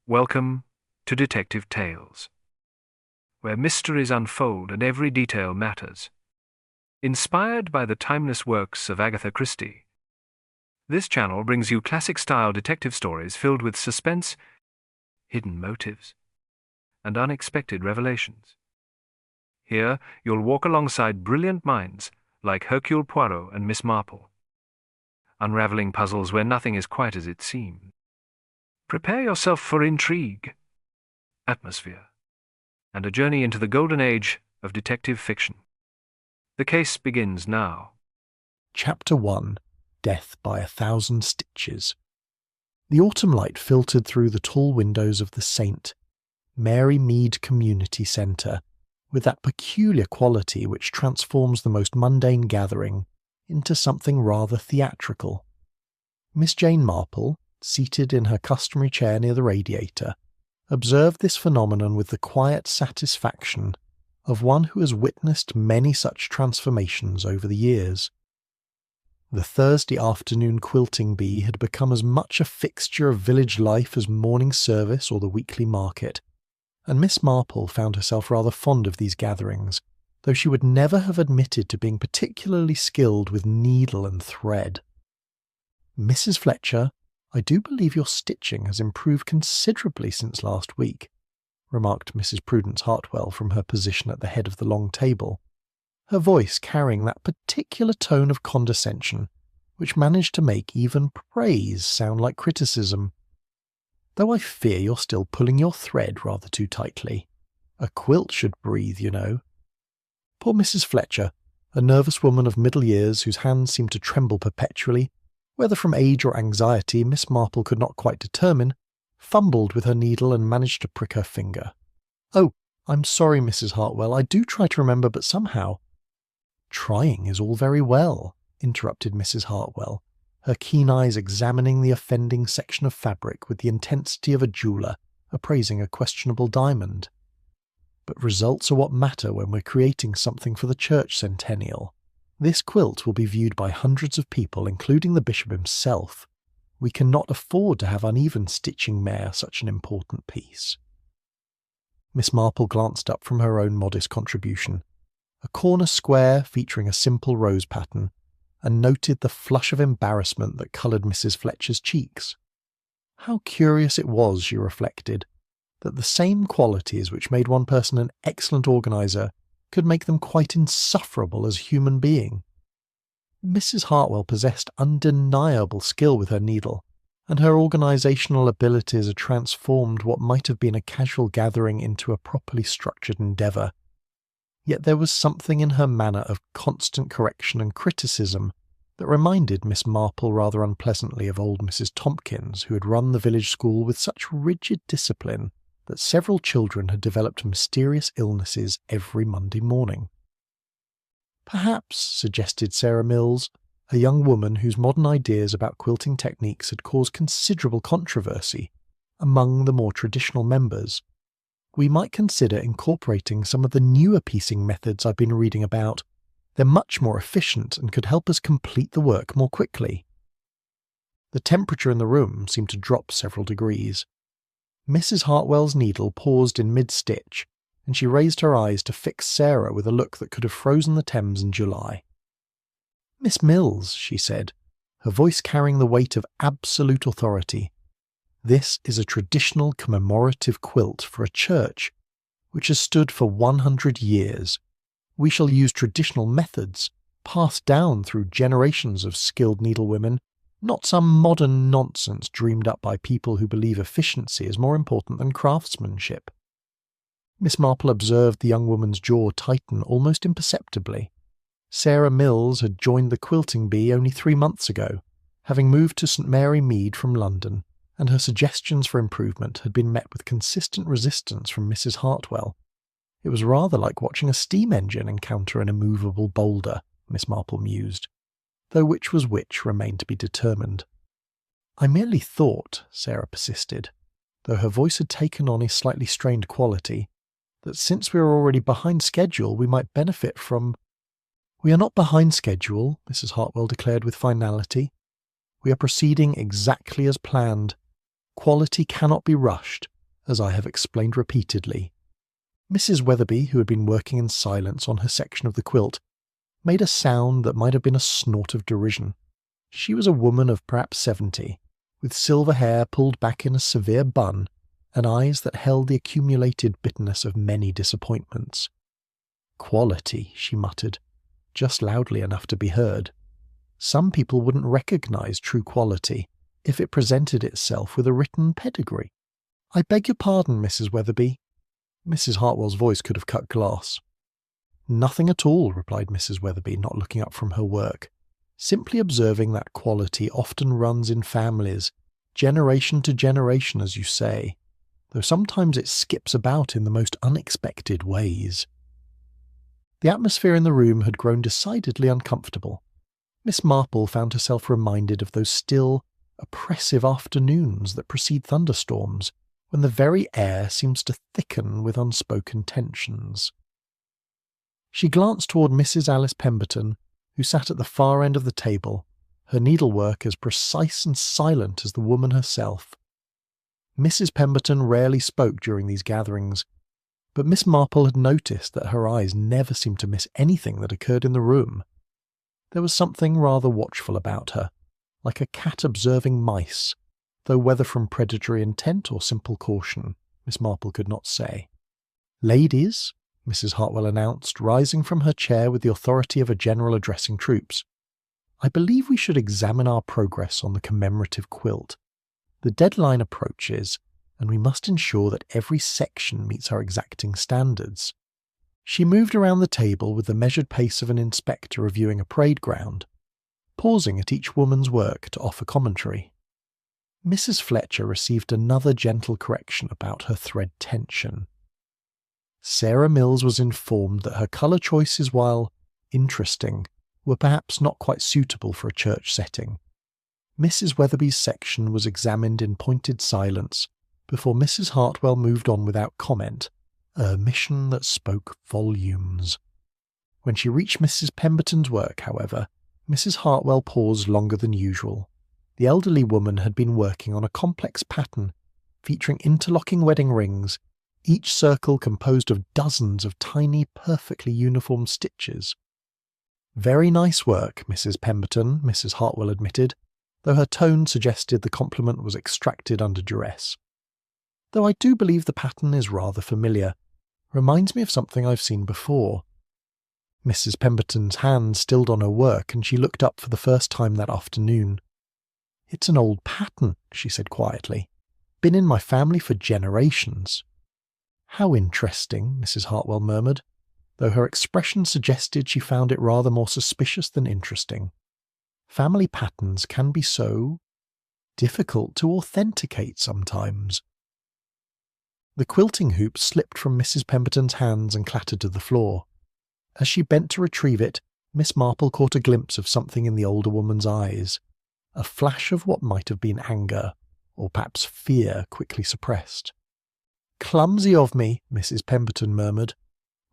Welcome to Detective Tales, where mysteries unfold and every detail matters. Inspired by the timeless works of Agatha Christie, this channel brings you classic-style detective stories filled with suspense, hidden motives, and unexpected revelations. Here, you'll walk alongside brilliant minds like Hercule Poirot and Miss Marple, unraveling puzzles where nothing is quite as it seems. Prepare yourself for intrigue, atmosphere, and a journey into the golden age of detective fiction. The case begins now. Chapter 1 Death by 1,000 Stitches. The autumn light filtered through the tall windows of the St. Mary Mead Community Centre with that peculiar quality which transforms the most mundane gathering into something rather theatrical. Miss Jane Marple, seated in her customary chair near the radiator, observed this phenomenon with the quiet satisfaction of one who has witnessed many such transformations over the years. The Thursday afternoon quilting bee had become as much a fixture of village life as morning service or the weekly market, and Miss Marple found herself rather fond of these gatherings, though she would never have admitted to being particularly skilled with needle and thread. "Mrs. Fletcher, I do believe your stitching has improved considerably since last week," remarked Mrs. Prudence Hartwell from her position at the head of the long table, her voice carrying that particular tone of condescension which managed to make even praise sound like criticism. "Though I fear you're still pulling your thread rather too tightly. A quilt should breathe, you know." Poor Mrs. Fletcher, a nervous woman of middle years whose hands seemed to tremble perpetually, whether from age or anxiety Miss Marple could not quite determine, fumbled with her needle and managed to prick her finger. "Oh, I'm sorry, Mrs. Hartwell, I do try to remember, but somehow—" "Trying is all very well," interrupted Mrs. Hartwell, her keen eyes examining the offending section of fabric with the intensity of a jeweller appraising a questionable diamond. "But results are what matter when we're creating something for the church centennial. This quilt will be viewed by hundreds of people, including the bishop himself. We cannot afford to have uneven stitching near such an important piece." Miss Marple glanced up from her own modest contribution, a corner square featuring a simple rose pattern, and noted the flush of embarrassment that coloured Mrs. Fletcher's cheeks. How curious it was, she reflected, that the same qualities which made one person an excellent organiser could make them quite insufferable as a human being. Mrs. Hartwell possessed undeniable skill with her needle, and her organisational abilities had transformed what might have been a casual gathering into a properly structured endeavour. Yet there was something in her manner of constant correction and criticism that reminded Miss Marple rather unpleasantly of old Mrs. Tompkins, who had run the village school with such rigid discipline that several children had developed mysterious illnesses every Monday morning. "Perhaps," suggested Sarah Mills, a young woman whose modern ideas about quilting techniques had caused considerable controversy among the more traditional members, "we might consider incorporating some of the newer piecing methods I've been reading about. They're much more efficient and could help us complete the work more quickly." The temperature in the room seemed to drop several degrees. Mrs. Hartwell's needle paused in mid-stitch, and she raised her eyes to fix Sarah with a look that could have frozen the Thames in July. "Miss Mills," she said, her voice carrying the weight of absolute authority, "this is a traditional commemorative quilt for a church which has stood for 100 years. We shall use traditional methods, passed down through generations of skilled needlewomen, not some modern nonsense dreamed up by people who believe efficiency is more important than craftsmanship." Miss Marple observed the young woman's jaw tighten almost imperceptibly. Sarah Mills had joined the quilting bee only 3 months ago, having moved to St. Mary Mead from London, and her suggestions for improvement had been met with consistent resistance from Mrs. Hartwell. It was rather like watching a steam engine encounter an immovable boulder, Miss Marple mused, though which was which remained to be determined. "I merely thought," Sarah persisted, though her voice had taken on a slightly strained quality, "that since we are already behind schedule we might benefit from—" "We are not behind schedule," Mrs. Hartwell declared with finality. "We are proceeding exactly as planned. Quality cannot be rushed, as I have explained repeatedly. Mrs. Weatherby, who had been working in silence on her section of the quilt, made a sound that might have been a snort of derision. She was a woman of perhaps 70, with silver hair pulled back in a severe bun, and eyes that held the accumulated bitterness of many disappointments. "Quality," she muttered, just loudly enough to be heard. Some people wouldn't recognise true quality if it presented itself with a written pedigree. "I beg your pardon, Mrs. Weatherby." Mrs. Hartwell's voice could have cut glass. "Nothing at all," replied Mrs. Weatherby, not looking up from her work, simply observing that quality often runs in families, generation to generation, as you say, though sometimes it skips about in the most unexpected ways. The atmosphere in the room had grown decidedly uncomfortable. Miss Marple found herself reminded of those still, oppressive afternoons that precede thunderstorms, when the very air seems to thicken with unspoken tensions. She glanced toward Mrs. Alice Pemberton, who sat at the far end of the table, her needlework as precise and silent as the woman herself. Mrs. Pemberton rarely spoke during these gatherings, but Miss Marple had noticed that her eyes never seemed to miss anything that occurred in the room. There was something rather watchful about her, like a cat observing mice, though whether from predatory intent or simple caution, Miss Marple could not say. "Ladies," Mrs. Hartwell announced, rising from her chair with the authority of a general addressing troops, "I believe we should examine our progress on the commemorative quilt. The deadline approaches, and we must ensure that every section meets our exacting standards." She moved around the table with the measured pace of an inspector reviewing a parade ground, pausing at each woman's work to offer commentary. Mrs. Fletcher received another gentle correction about her thread tension. Sarah Mills was informed that her colour choices, while interesting, were perhaps not quite suitable for a church setting. Mrs. Weatherby's section was examined in pointed silence before Mrs. Hartwell moved on without comment, a omission that spoke volumes. When she reached Mrs. Pemberton's work, however, Mrs. Hartwell paused longer than usual. The elderly woman had been working on a complex pattern featuring interlocking wedding rings, each circle composed of dozens of tiny, perfectly uniform stitches. "Very nice work, Mrs. Pemberton," Mrs. Hartwell admitted, though her tone suggested the compliment was extracted under duress. "Though I do believe the pattern is rather familiar. Reminds me of something I've seen before." Mrs. Pemberton's hand stilled on her work, and she looked up for the first time that afternoon. "It's an old pattern," she said quietly. "Been in my family for generations." "How interesting," Mrs. Hartwell murmured, though her expression suggested she found it rather more suspicious than interesting. Family patterns can be so difficult to authenticate sometimes. The quilting hoop slipped from Mrs. Pemberton's hands and clattered to the floor. As she bent to retrieve it, Miss Marple caught a glimpse of something in the older woman's eyes, a flash of what might have been anger, or perhaps fear quickly suppressed. "Clumsy of me," Mrs. Pemberton murmured,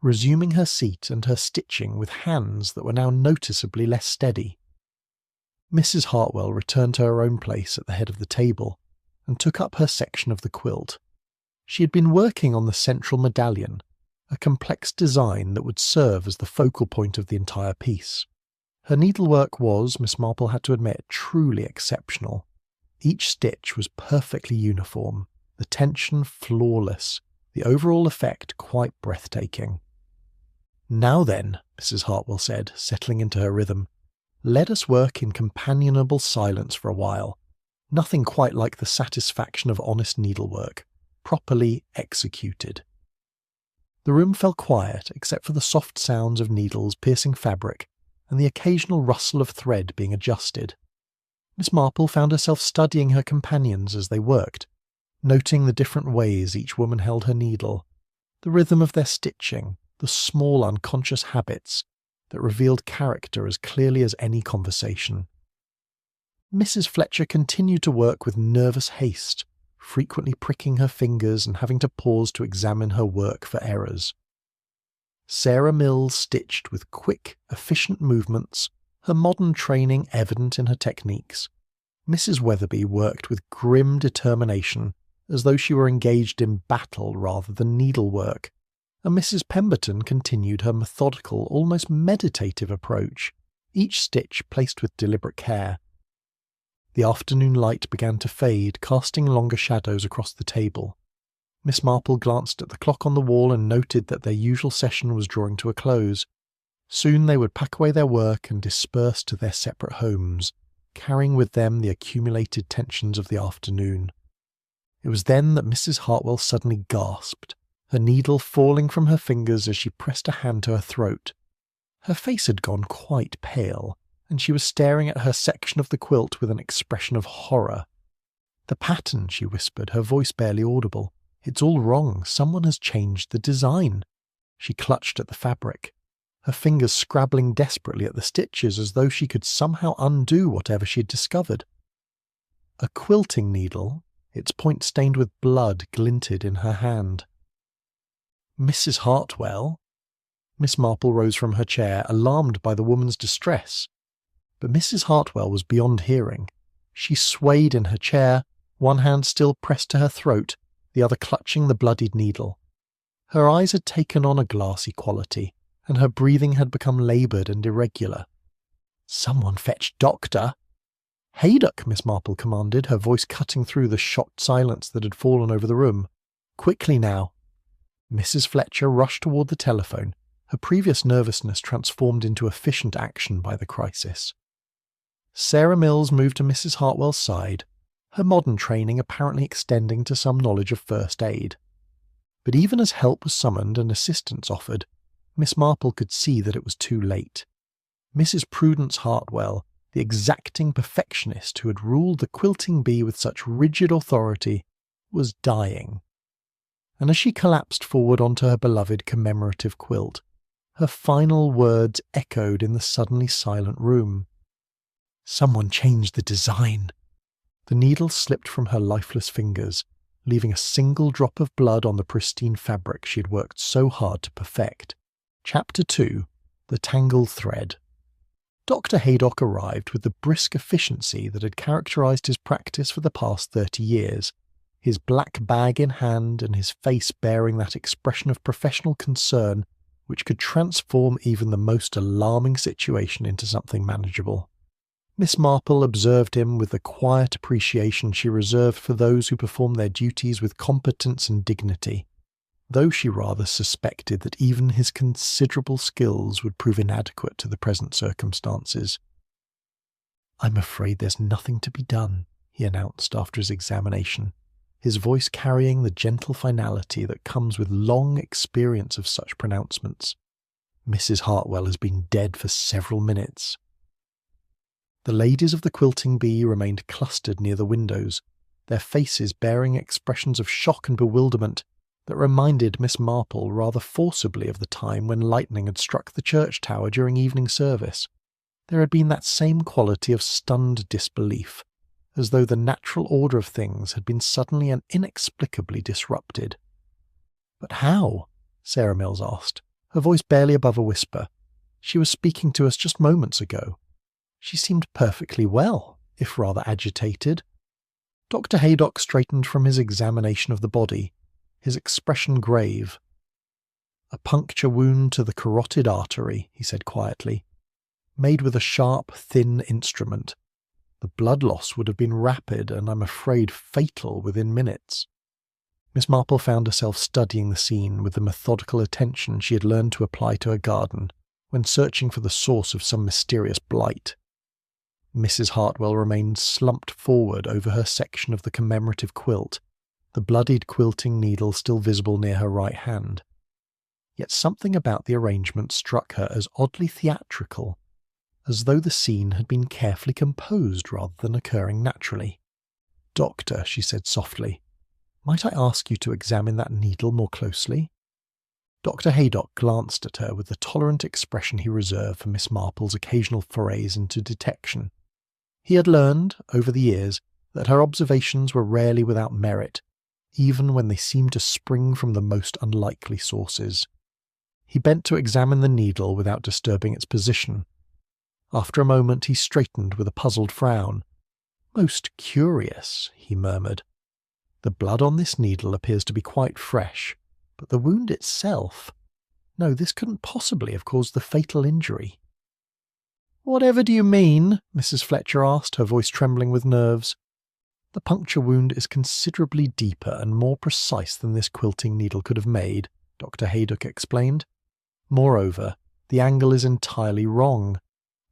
resuming her seat and her stitching with hands that were now noticeably less steady. Mrs. Hartwell returned to her own place at the head of the table and took up her section of the quilt. She had been working on the central medallion, a complex design that would serve as the focal point of the entire piece. Her needlework was, Miss Marple had to admit, truly exceptional. Each stitch was perfectly uniform, the tension flawless, the overall effect quite breathtaking. "Now then," Mrs. Hartwell said, settling into her rhythm, "let us work in companionable silence for a while. Nothing quite like the satisfaction of honest needlework, properly executed." The room fell quiet except for the soft sounds of needles piercing fabric and the occasional rustle of thread being adjusted. Miss Marple found herself studying her companions as they worked, noting the different ways each woman held her needle, the rhythm of their stitching, the small unconscious habits that revealed character as clearly as any conversation. Mrs. Fletcher continued to work with nervous haste, frequently pricking her fingers and having to pause to examine her work for errors. Sarah Mills stitched with quick, efficient movements, her modern training evident in her techniques. Mrs. Weatherby worked with grim determination as though she were engaged in battle rather than needlework, and Mrs. Pemberton continued her methodical, almost meditative approach, each stitch placed with deliberate care. The afternoon light began to fade, casting longer shadows across the table. Miss Marple glanced at the clock on the wall and noted that their usual session was drawing to a close. Soon they would pack away their work and disperse to their separate homes, carrying with them the accumulated tensions of the afternoon. It was then that Mrs. Hartwell suddenly gasped, her needle falling from her fingers as she pressed a hand to her throat. Her face had gone quite pale, and she was staring at her section of the quilt with an expression of horror. "The pattern," she whispered, her voice barely audible. "It's all wrong. Someone has changed the design." She clutched at the fabric, her fingers scrabbling desperately at the stitches as though she could somehow undo whatever she had discovered. A quilting needle, its point stained with blood, glinted in her hand. "Mrs. Hartwell?" Miss Marple rose from her chair, alarmed by the woman's distress. But Mrs. Hartwell was beyond hearing. She swayed in her chair, one hand still pressed to her throat, the other clutching the bloodied needle. Her eyes had taken on a glassy quality, and her breathing had become laboured and irregular. "Someone fetch doctor!" "Haydock," Miss Marple commanded, her voice cutting through the shocked silence that had fallen over the room. "Quickly now." Mrs. Fletcher rushed toward the telephone, her previous nervousness transformed into efficient action by the crisis. Sarah Mills moved to Mrs. Hartwell's side, her modern training apparently extending to some knowledge of first aid. But even as help was summoned and assistance offered, Miss Marple could see that it was too late. Mrs. Prudence Hartwell, the exacting perfectionist who had ruled the quilting bee with such rigid authority, was dying. And as she collapsed forward onto her beloved commemorative quilt, her final words echoed in the suddenly silent room. "Someone changed the design." The needle slipped from her lifeless fingers, leaving a single drop of blood on the pristine fabric she had worked so hard to perfect. Chapter 2. The Tangled Thread. Dr. Haydock arrived with the brisk efficiency that had characterized his practice for the past 30 years, his black bag in hand and his face bearing that expression of professional concern which could transform even the most alarming situation into something manageable. Miss Marple observed him with the quiet appreciation she reserved for those who perform their duties with competence and dignity, though she rather suspected that even his considerable skills would prove inadequate to the present circumstances. "I'm afraid there's nothing to be done," he announced after his examination, his voice carrying the gentle finality that comes with long experience of such pronouncements. "Mrs. Hartwell has been dead for several minutes." The ladies of the quilting bee remained clustered near the windows, their faces bearing expressions of shock and bewilderment that reminded Miss Marple rather forcibly of the time when lightning had struck the church tower during evening service. There had been that same quality of stunned disbelief, as though the natural order of things had been suddenly and inexplicably disrupted. "But how?" Sarah Mills asked, her voice barely above a whisper. "She was speaking to us just moments ago. She seemed perfectly well, if rather agitated." Dr. Haydock straightened from his examination of the body, his expression grave. "A puncture wound to the carotid artery," he said quietly, "made with a sharp, thin instrument. The blood loss would have been rapid and, I'm afraid, fatal within minutes." Miss Marple found herself studying the scene with the methodical attention she had learned to apply to her garden when searching for the source of some mysterious blight. Mrs. Hartwell remained slumped forward over her section of the commemorative quilt, the bloodied quilting needle still visible near her right hand. Yet something about the arrangement struck her as oddly theatrical, as though the scene had been carefully composed rather than occurring naturally. "Doctor," she said softly, "might I ask you to examine that needle more closely?" Dr. Haydock glanced at her with the tolerant expression he reserved for Miss Marple's occasional forays into detection. He had learned, over the years, that her observations were rarely without merit, even when they seemed to spring from the most unlikely sources. He bent to examine the needle without disturbing its position. After a moment he straightened with a puzzled frown. "Most curious," he murmured. The blood on this needle appears to be quite fresh, but the wound itself... No, this couldn't possibly have caused the fatal injury. "Whatever do you mean?" Mrs. Fletcher asked, her voice trembling with nerves. "The puncture wound is considerably deeper and more precise than this quilting needle could have made," Dr. Haydock explained. "Moreover, the angle is entirely wrong.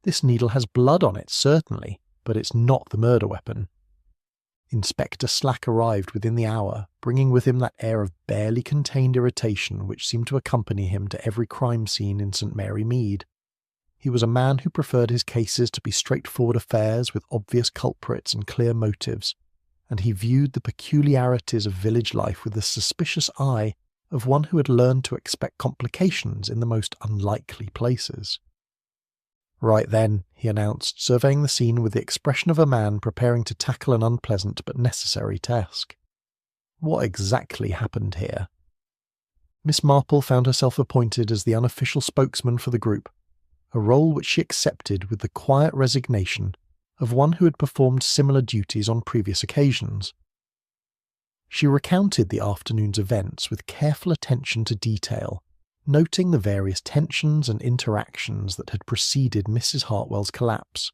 This needle has blood on it, certainly, but it's not the murder weapon." Inspector Slack arrived within the hour, bringing with him that air of barely contained irritation which seemed to accompany him to every crime scene in St. Mary Mead. He was a man who preferred his cases to be straightforward affairs with obvious culprits and clear motives, and he viewed the peculiarities of village life with the suspicious eye of one who had learned to expect complications in the most unlikely places. "Right then," he announced, surveying the scene with the expression of a man preparing to tackle an unpleasant but necessary task. "What exactly happened here?" Miss Marple found herself appointed as the unofficial spokesman for the group, a role which she accepted with the quiet resignation of one who had performed similar duties on previous occasions. She recounted the afternoon's events with careful attention to detail, noting the various tensions and interactions that had preceded Mrs. Hartwell's collapse.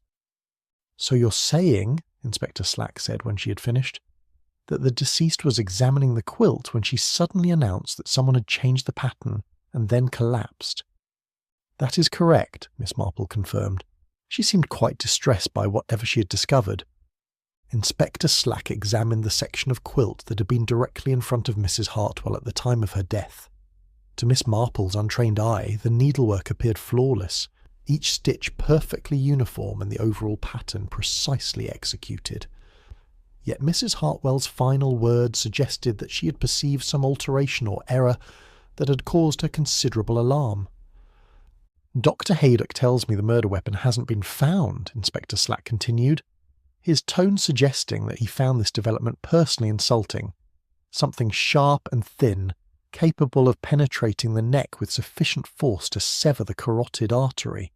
"So you're saying," Inspector Slack said when she had finished, "that the deceased was examining the quilt when she suddenly announced that someone had changed the pattern and then collapsed?" "That is correct," Miss Marple confirmed. She seemed quite distressed by whatever she had discovered. Inspector Slack examined the section of quilt that had been directly in front of Mrs. Hartwell at the time of her death. To Miss Marple's untrained eye, the needlework appeared flawless, each stitch perfectly uniform and the overall pattern precisely executed. Yet Mrs. Hartwell's final words suggested that she had perceived some alteration or error that had caused her considerable alarm. "Dr. Haydock tells me the murder weapon hasn't been found," Inspector Slack continued, his tone suggesting that he found this development personally insulting. "Something sharp and thin, capable of penetrating the neck with sufficient force to sever the carotid artery."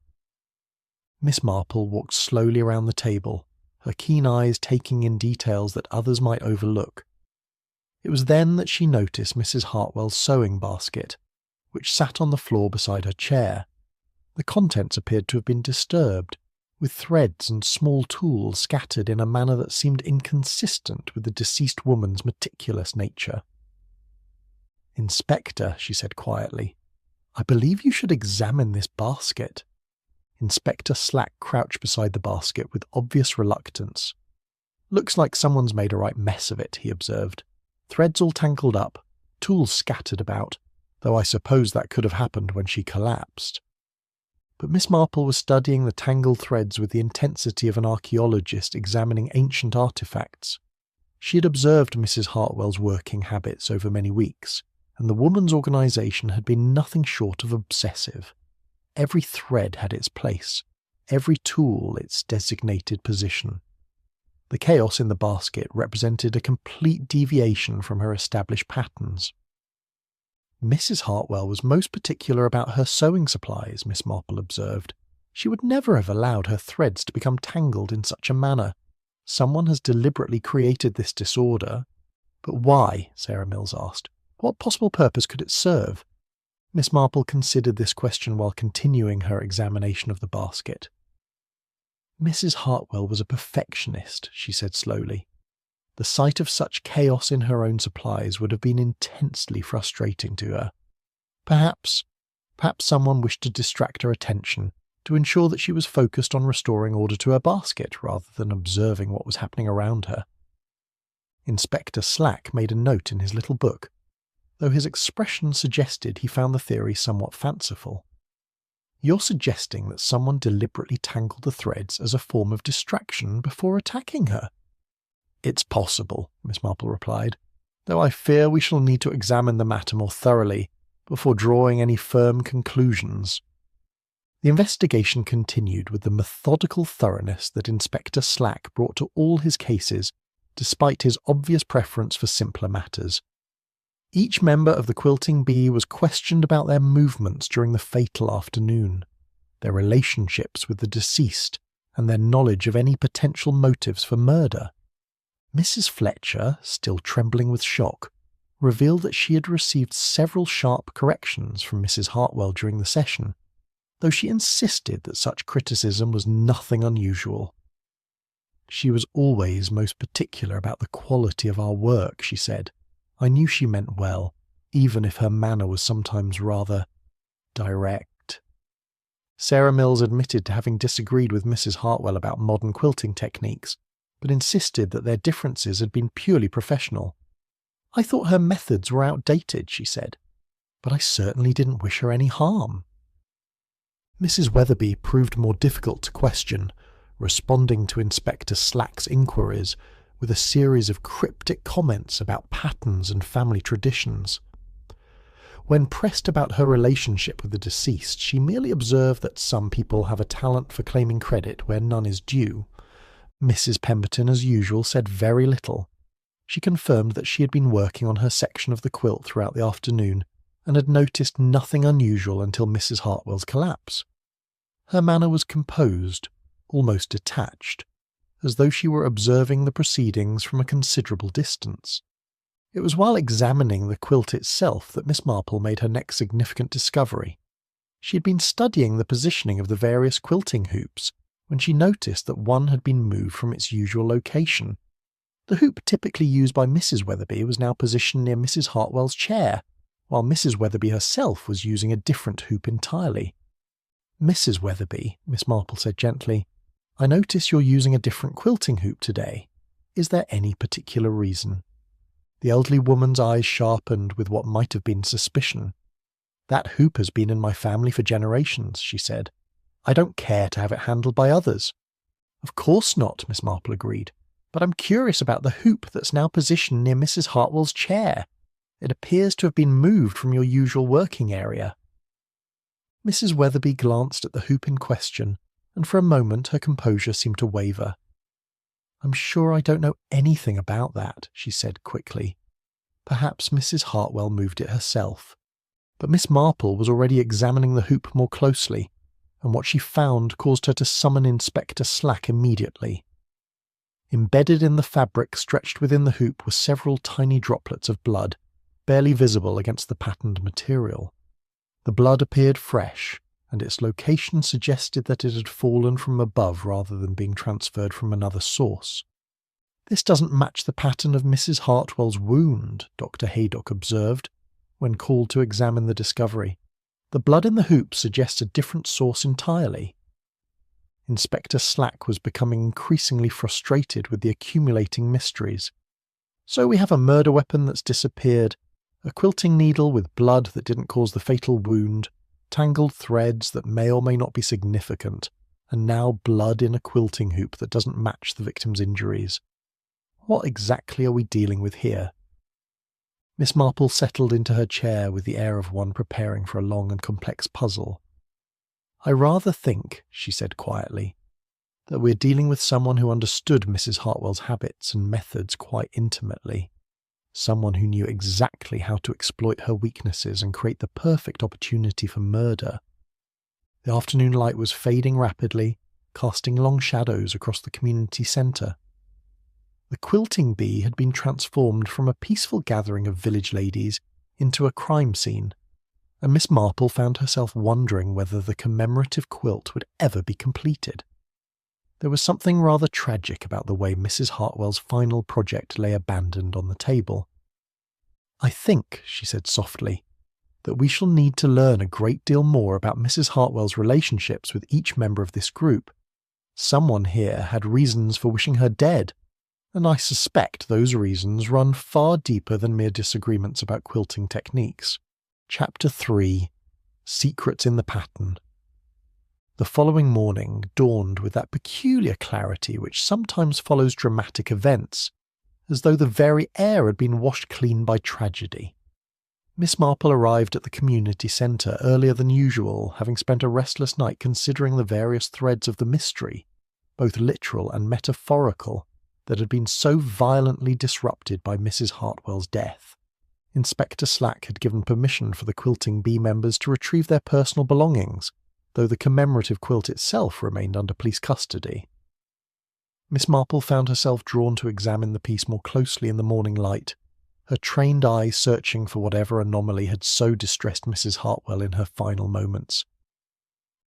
Miss Marple walked slowly around the table, her keen eyes taking in details that others might overlook. It was then that she noticed Mrs. Hartwell's sewing basket, which sat on the floor beside her chair. The contents appeared to have been disturbed, with threads and small tools scattered in a manner that seemed inconsistent with the deceased woman's meticulous nature. "Inspector," she said quietly, "I believe you should examine this basket." Inspector Slack crouched beside the basket with obvious reluctance. "Looks like someone's made a right mess of it," he observed. "Threads all tangled up, tools scattered about, though I suppose that could have happened when she collapsed." But Miss Marple was studying the tangled threads with the intensity of an archaeologist examining ancient artefacts. She had observed Mrs. Hartwell's working habits over many weeks, and the woman's organisation had been nothing short of obsessive. Every thread had its place, every tool its designated position. The chaos in the basket represented a complete deviation from her established patterns. "Mrs. Hartwell was most particular about her sewing supplies," Miss Marple observed. "She would never have allowed her threads to become tangled in such a manner. Someone has deliberately created this disorder." "But why?" Sarah Mills asked. "What possible purpose could it serve?" Miss Marple considered this question while continuing her examination of the basket. "Mrs. Hartwell was a perfectionist," she said slowly. "The sight of such chaos in her own supplies would have been intensely frustrating to her. Perhaps someone wished to distract her attention, to ensure that she was focused on restoring order to her basket rather than observing what was happening around her." Inspector Slack made a note in his little book, though his expression suggested he found the theory somewhat fanciful. "You're suggesting that someone deliberately tangled the threads as a form of distraction before attacking her?" "It's possible," Miss Marple replied, "though I fear we shall need to examine the matter more thoroughly before drawing any firm conclusions." The investigation continued with the methodical thoroughness that Inspector Slack brought to all his cases, despite his obvious preference for simpler matters. Each member of the Quilting Bee was questioned about their movements during the fatal afternoon, their relationships with the deceased, and their knowledge of any potential motives for murder. Mrs. Fletcher, still trembling with shock, revealed that she had received several sharp corrections from Mrs. Hartwell during the session, though she insisted that such criticism was nothing unusual. She was always most particular about the quality of our work, she said. I knew she meant well, even if her manner was sometimes rather direct. Sarah Mills admitted to having disagreed with Mrs. Hartwell about modern quilting techniques, but insisted that their differences had been purely professional. I thought her methods were outdated, she said, but I certainly didn't wish her any harm. Mrs. Weatherby proved more difficult to question, responding to Inspector Slack's inquiries with a series of cryptic comments about patterns and family traditions. When pressed about her relationship with the deceased, she merely observed that some people have a talent for claiming credit where none is due. Mrs. Pemberton, as usual, said very little. She confirmed that she had been working on her section of the quilt throughout the afternoon and had noticed nothing unusual until Mrs. Hartwell's collapse. Her manner was composed, almost detached, as though she were observing the proceedings from a considerable distance. It was while examining the quilt itself that Miss Marple made her next significant discovery. She had been studying the positioning of the various quilting hoops when she noticed that one had been moved from its usual location. The hoop typically used by Mrs. Weatherby was now positioned near Mrs. Hartwell's chair, while Mrs. Weatherby herself was using a different hoop entirely. Mrs. Weatherby, Miss Marple said gently, I notice you're using a different quilting hoop today. Is there any particular reason? The elderly woman's eyes sharpened with what might have been suspicion. That hoop has been in my family for generations, she said. I don't care to have it handled by others. Of course not, Miss Marple agreed, but I'm curious about the hoop that's now positioned near Mrs. Hartwell's chair. It appears to have been moved from your usual working area. Mrs. Weatherby glanced at the hoop in question, and for a moment her composure seemed to waver. I'm sure I don't know anything about that, she said quickly. Perhaps Mrs. Hartwell moved it herself. But Miss Marple was already examining the hoop more closely, and what she found caused her to summon Inspector Slack immediately. Embedded in the fabric stretched within the hoop were several tiny droplets of blood, barely visible against the patterned material. The blood appeared fresh, and its location suggested that it had fallen from above rather than being transferred from another source. This doesn't match the pattern of Mrs. Hartwell's wound, Dr. Haydock observed, when called to examine the discovery. The blood in the hoop suggests a different source entirely. Inspector Slack was becoming increasingly frustrated with the accumulating mysteries. So we have a murder weapon that's disappeared, a quilting needle with blood that didn't cause the fatal wound, tangled threads that may or may not be significant, and now blood in a quilting hoop that doesn't match the victim's injuries. What exactly are we dealing with here? Miss Marple settled into her chair with the air of one preparing for a long and complex puzzle. I rather think, she said quietly, that we're dealing with someone who understood Mrs. Hartwell's habits and methods quite intimately. Someone who knew exactly how to exploit her weaknesses and create the perfect opportunity for murder. The afternoon light was fading rapidly, casting long shadows across the community centre. The quilting bee had been transformed from a peaceful gathering of village ladies into a crime scene, and Miss Marple found herself wondering whether the commemorative quilt would ever be completed. There was something rather tragic about the way Mrs. Hartwell's final project lay abandoned on the table. I think, she said softly, that we shall need to learn a great deal more about Mrs. Hartwell's relationships with each member of this group. Someone here had reasons for wishing her dead, and I suspect those reasons run far deeper than mere disagreements about quilting techniques. Chapter 3. Secrets in the Pattern. The following morning dawned with that peculiar clarity which sometimes follows dramatic events, as though the very air had been washed clean by tragedy. Miss Marple arrived at the community centre earlier than usual, having spent a restless night considering the various threads of the mystery, both literal and metaphorical, that had been so violently disrupted by Mrs. Hartwell's death. Inspector Slack had given permission for the quilting bee members to retrieve their personal belongings, though the commemorative quilt itself remained under police custody. Miss Marple found herself drawn to examine the piece more closely in the morning light, her trained eye searching for whatever anomaly had so distressed Mrs. Hartwell in her final moments.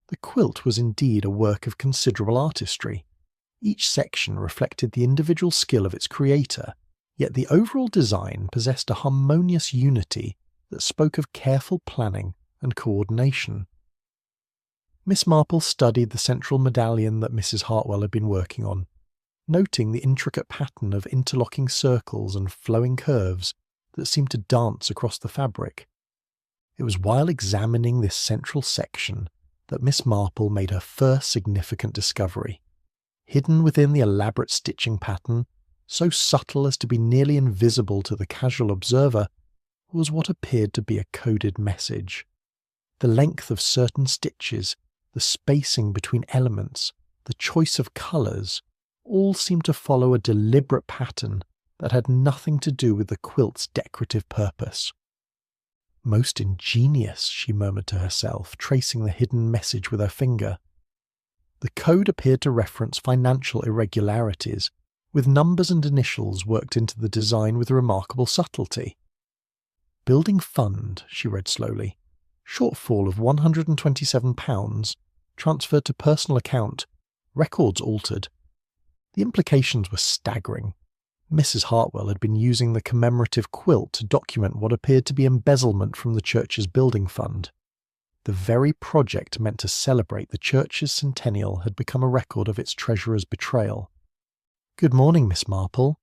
The quilt was indeed a work of considerable artistry. Each section reflected the individual skill of its creator, yet the overall design possessed a harmonious unity that spoke of careful planning and coordination. Miss Marple studied the central medallion that Mrs. Hartwell had been working on, noting the intricate pattern of interlocking circles and flowing curves that seemed to dance across the fabric. It was while examining this central section that Miss Marple made her first significant discovery. Hidden within the elaborate stitching pattern, so subtle as to be nearly invisible to the casual observer, was what appeared to be a coded message. The length of certain stitches, the spacing between elements, the choice of colours, all seemed to follow a deliberate pattern that had nothing to do with the quilt's decorative purpose. Most ingenious, she murmured to herself, tracing the hidden message with her finger. The code appeared to reference financial irregularities, with numbers and initials worked into the design with remarkable subtlety. Building fund, she read slowly. Shortfall of £127, transferred to personal account, records altered. The implications were staggering. Mrs. Hartwell had been using the commemorative quilt to document what appeared to be embezzlement from the church's building fund. The very project meant to celebrate the church's centennial had become a record of its treasurer's betrayal. "Good morning, Miss Marple."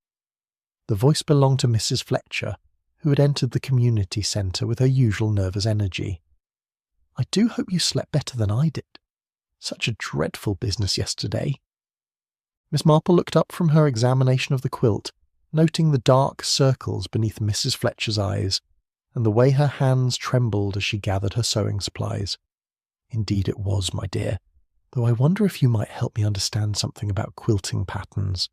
The voice belonged to Mrs. Fletcher, who had entered the community centre with her usual nervous energy. "I do hope you slept better than I did. Such a dreadful business yesterday." Miss Marple looked up from her examination of the quilt, noting the dark circles beneath Mrs. Fletcher's eyes, and the way her hands trembled as she gathered her sewing supplies. "Indeed it was, my dear, though I wonder if you might help me understand something about quilting patterns."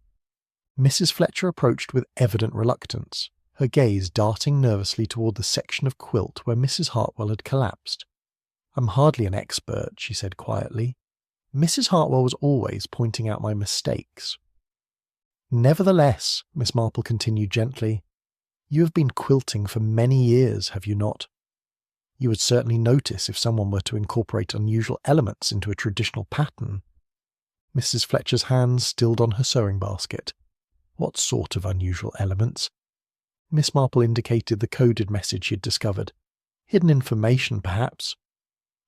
Mrs. Fletcher approached with evident reluctance, her gaze darting nervously toward the section of quilt where Mrs. Hartwell had collapsed. "I'm hardly an expert," she said quietly. "Mrs. Hartwell was always pointing out my mistakes." "Nevertheless," Miss Marple continued gently, "you have been quilting for many years, have you not? You would certainly notice if someone were to incorporate unusual elements into a traditional pattern." Mrs. Fletcher's hands stilled on her sewing basket. "What sort of unusual elements?" Miss Marple indicated the coded message she had discovered. "Hidden information, perhaps.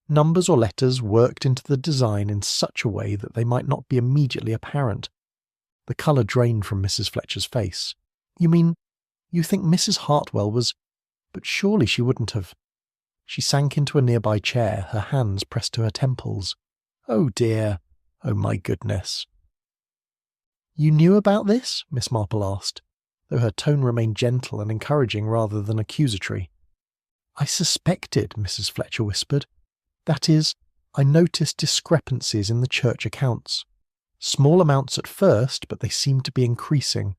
Numbers or letters worked into the design in such a way that they might not be immediately apparent." The colour drained from Mrs. Fletcher's face. "You mean, you think Mrs. Hartwell was— but surely she wouldn't have—" She sank into a nearby chair, her hands pressed to her temples. "Oh dear. Oh my goodness." "You knew about this?" Miss Marple asked, though her tone remained gentle and encouraging rather than accusatory. "I suspected," Mrs. Fletcher whispered. "That is, I noticed discrepancies in the church accounts. Small amounts at first, but they seemed to be increasing.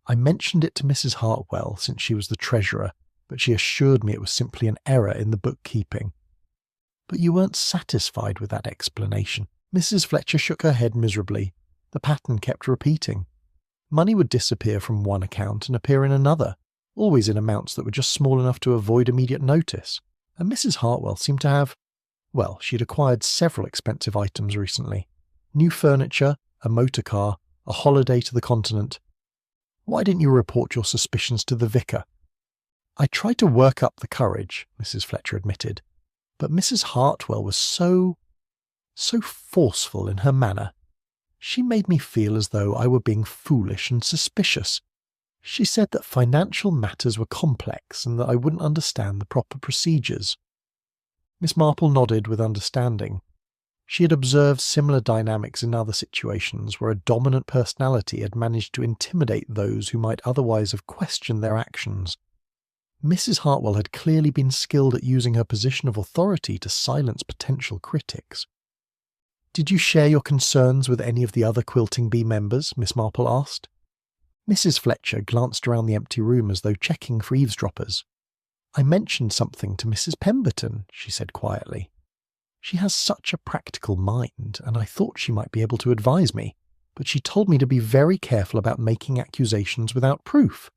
I mentioned it to Mrs. Hartwell, since she was the treasurer, but she assured me it was simply an error in the bookkeeping." "But you weren't satisfied with that explanation." Mrs. Fletcher shook her head miserably. The pattern kept repeating. Money would disappear from one account and appear in another, always in amounts that were just small enough to avoid immediate notice. And Mrs. Hartwell seemed to have— well, she'd acquired several expensive items recently. New furniture, a motor car, a holiday to the continent. "Why didn't you report your suspicions to the vicar?" "I tried to work up the courage," Mrs. Fletcher admitted, "but Mrs. Hartwell was so forceful in her manner. She made me feel as though I were being foolish and suspicious. She said that financial matters were complex and that I wouldn't understand the proper procedures." Miss Marple nodded with understanding. She had observed similar dynamics in other situations where a dominant personality had managed to intimidate those who might otherwise have questioned their actions. Mrs. Hartwell had clearly been skilled at using her position of authority to silence potential critics. "Did you share your concerns with any of the other Quilting Bee members?" Miss Marple asked. Mrs. Fletcher glanced around the empty room as though checking for eavesdroppers. "I mentioned something to Mrs. Pemberton," she said quietly. "She has such a practical mind, and I thought she might be able to advise me. but she told me to be very careful about making accusations without proof."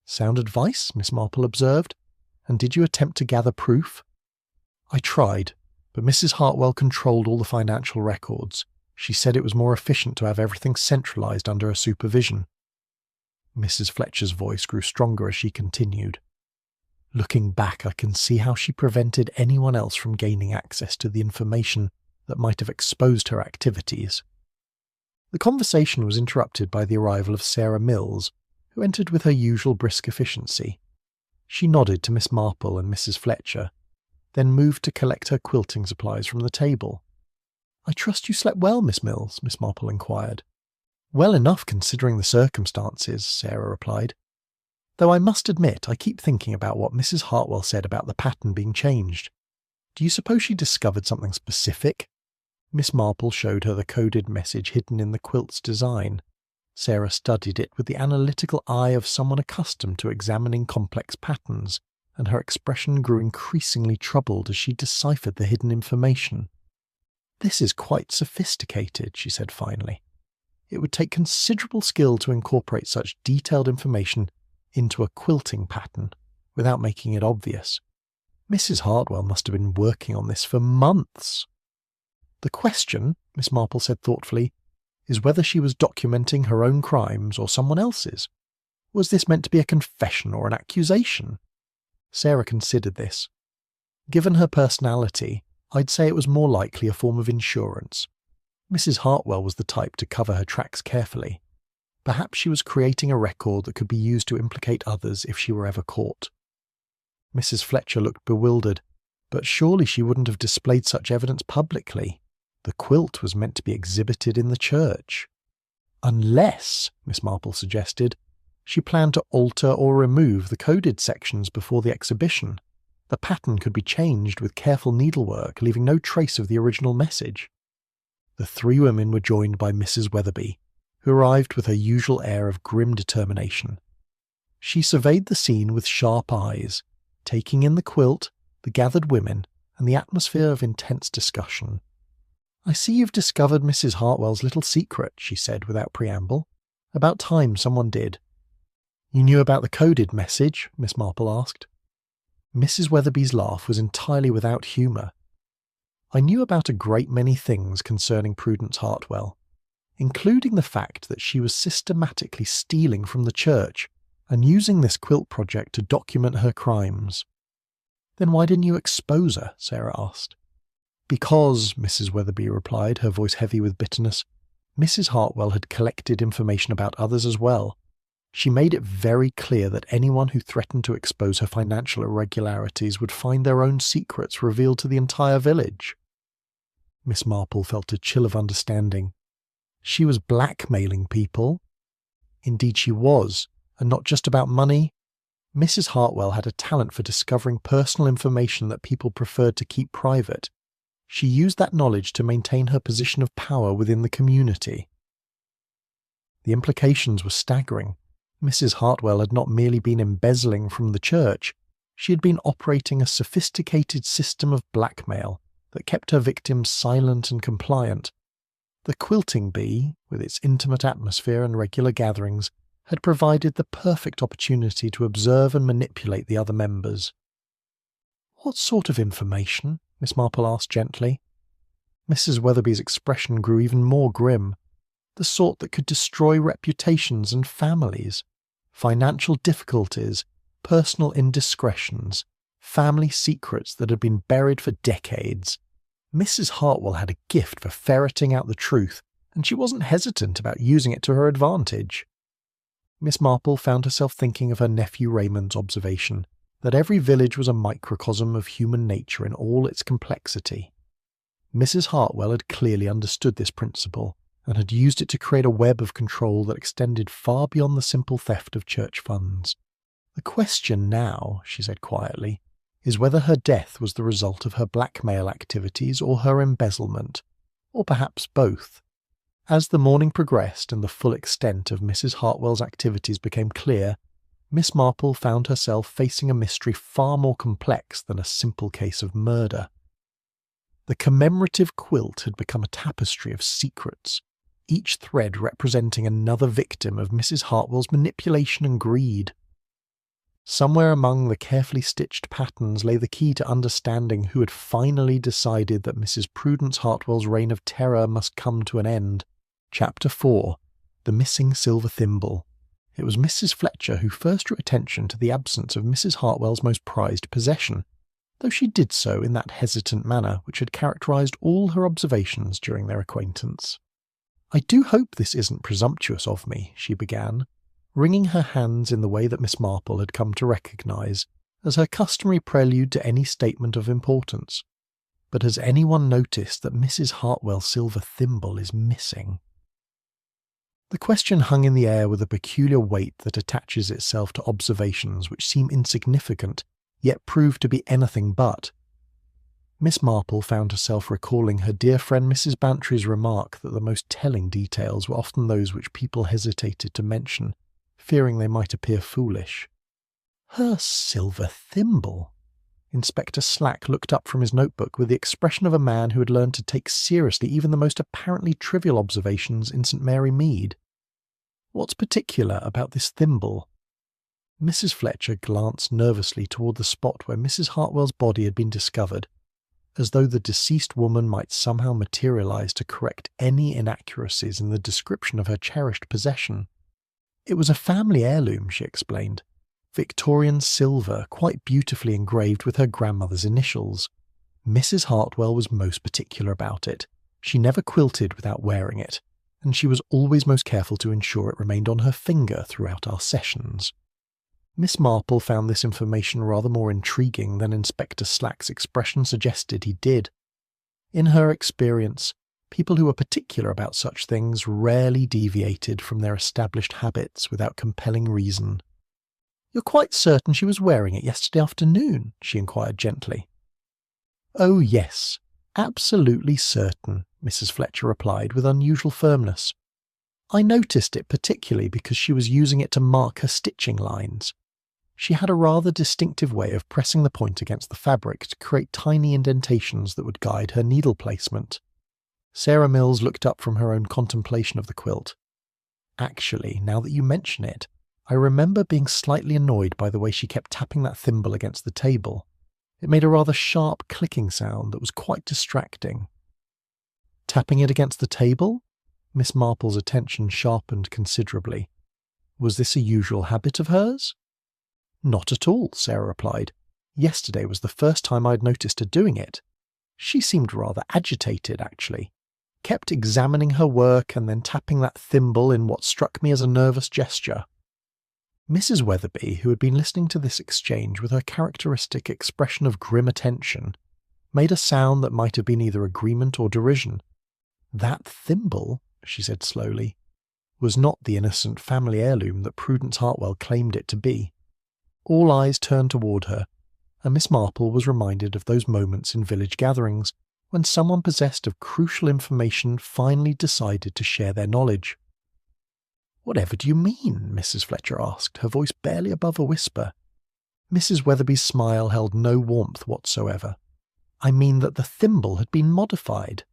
"Sound advice," Miss Marple observed. "And did you attempt to gather proof?" "I tried, but Mrs. Hartwell controlled all the financial records. She said it was more efficient to have everything centralised under her supervision." Mrs. Fletcher's voice grew stronger as she continued. "Looking back, I can see how she prevented anyone else from gaining access to the information that might have exposed her activities." The conversation was interrupted by the arrival of Sarah Mills, who entered with her usual brisk efficiency. She nodded to Miss Marple and Mrs. Fletcher, then moved to collect her quilting supplies from the table. "I trust you slept well, Miss Mills?" Miss Marple inquired. "Well enough considering the circumstances," Sarah replied. "Though I must admit I keep thinking about what Mrs. Hartwell said about the pattern being changed. Do you suppose she discovered something specific?" Miss Marple showed her the coded message hidden in the quilt's design. Sarah studied it with the analytical eye of someone accustomed to examining complex patterns, and her expression grew increasingly troubled as she deciphered the hidden information. "This is quite sophisticated," she said finally. "It would take considerable skill to incorporate such detailed information into a quilting pattern without making it obvious. Mrs. Hartwell must have been working on this for months." "The question," Miss Marple said thoughtfully, "is whether she was documenting her own crimes or someone else's. Was this meant to be a confession or an accusation?" Sarah considered this. "Given her personality, I'd say it was more likely a form of insurance. Mrs. Hartwell was the type to cover her tracks carefully. Perhaps she was creating a record that could be used to implicate others if she were ever caught." Mrs. Fletcher looked bewildered, but surely she wouldn't have displayed such evidence publicly. The quilt was meant to be exhibited in the church. "Unless," Miss Marple suggested, "she planned to alter or remove the coded sections before the exhibition. The pattern could be changed with careful needlework, leaving no trace of the original message." The three women were joined by Mrs. Weatherby, who arrived with her usual air of grim determination. She surveyed the scene with sharp eyes, taking in the quilt, the gathered women, and the atmosphere of intense discussion. "I see you've discovered Mrs. Hartwell's little secret," she said without preamble. "About time someone did." "You knew about the coded message?" Miss Marple asked. Mrs. Weatherby's laugh was entirely without humour. "I knew about a great many things concerning Prudence Hartwell, including the fact that she was systematically stealing from the church and using this quilt project to document her crimes." "Then why didn't you expose her?" Sarah asked. "Because," Mrs. Weatherby replied, her voice heavy with bitterness, "Mrs. Hartwell had collected information about others as well. She made it very clear that anyone who threatened to expose her financial irregularities would find their own secrets revealed to the entire village." Miss Marple felt a chill of understanding. She was blackmailing people. Indeed she was, and not just about money. Mrs. Hartwell had a talent for discovering personal information that people preferred to keep private. She used that knowledge to maintain her position of power within the community. The implications were staggering. Mrs. Hartwell had not merely been embezzling from the church, she had been operating a sophisticated system of blackmail that kept her victims silent and compliant. The quilting bee, with its intimate atmosphere and regular gatherings, had provided the perfect opportunity to observe and manipulate the other members. "What sort of information?" Miss Marple asked gently. Mrs. Weatherby's expression grew even more grim. "The sort that could destroy reputations and families. Financial difficulties, personal indiscretions, family secrets that had been buried for decades. Mrs. Hartwell had a gift for ferreting out the truth, and she wasn't hesitant about using it to her advantage." Miss Marple found herself thinking of her nephew Raymond's observation that every village was a microcosm of human nature in all its complexity. Mrs. Hartwell had clearly understood this principle, and had used it to create a web of control that extended far beyond the simple theft of church funds. "The question now," she said quietly, "is whether her death was the result of her blackmail activities or her embezzlement, or perhaps both." As the morning progressed and the full extent of Mrs. Hartwell's activities became clear, Miss Marple found herself facing a mystery far more complex than a simple case of murder. The commemorative quilt had become a tapestry of secrets, each thread representing another victim of Mrs. Hartwell's manipulation and greed. Somewhere among the carefully stitched patterns lay the key to understanding who had finally decided that Mrs. Prudence Hartwell's reign of terror must come to an end. Chapter 4. The Missing Silver Thimble. It was Mrs. Fletcher who first drew attention to the absence of Mrs. Hartwell's most prized possession, though she did so in that hesitant manner which had characterised all her observations during their acquaintance. "I do hope this isn't presumptuous of me," she began, wringing her hands in the way that Miss Marple had come to recognise as her customary prelude to any statement of importance. "But has anyone noticed that Mrs. Hartwell's silver thimble is missing?" The question hung in the air with a peculiar weight that attaches itself to observations which seem insignificant, yet prove to be anything but. Miss Marple found herself recalling her dear friend Mrs. Bantry's remark that the most telling details were often those which people hesitated to mention, fearing they might appear foolish. Her silver thimble! Inspector Slack looked up from his notebook with the expression of a man who had learned to take seriously even the most apparently trivial observations in St. Mary Mead. "What's particular about this thimble?" Mrs. Fletcher glanced nervously toward the spot where Mrs. Hartwell's body had been discovered, as though the deceased woman might somehow materialise to correct any inaccuracies in the description of her cherished possession. "It was a family heirloom," she explained. "Victorian silver, quite beautifully engraved with her grandmother's initials. Mrs. Hartwell was most particular about it. She never quilted without wearing it, and she was always most careful to ensure it remained on her finger throughout our sessions." Miss Marple found this information rather more intriguing than Inspector Slack's expression suggested he did. In her experience, people who were particular about such things rarely deviated from their established habits without compelling reason. "You're quite certain she was wearing it yesterday afternoon?" she inquired gently. "Oh, yes, absolutely certain," Mrs. Fletcher replied with unusual firmness. "I noticed it particularly because she was using it to mark her stitching lines. She had a rather distinctive way of pressing the point against the fabric to create tiny indentations that would guide her needle placement." Sarah Mills looked up from her own contemplation of the quilt. "Actually, now that you mention it, I remember being slightly annoyed by the way she kept tapping that thimble against the table. It made a rather sharp clicking sound that was quite distracting." "Tapping it against the table?" Miss Marple's attention sharpened considerably. "Was this a usual habit of hers?" "Not at all," Sarah replied. "Yesterday was the first time I'd noticed her doing it. She seemed rather agitated, actually. Kept examining her work and then tapping that thimble in what struck me as a nervous gesture." Mrs. Weatherby, who had been listening to this exchange with her characteristic expression of grim attention, made a sound that might have been either agreement or derision. "That thimble," she said slowly, "was not the innocent family heirloom that Prudence Hartwell claimed it to be." All eyes turned toward her, and Miss Marple was reminded of those moments in village gatherings when someone possessed of crucial information finally decided to share their knowledge. "Whatever do you mean?" Mrs. Fletcher asked, her voice barely above a whisper. Mrs. Weatherby's smile held no warmth whatsoever. "I mean that the thimble had been modified.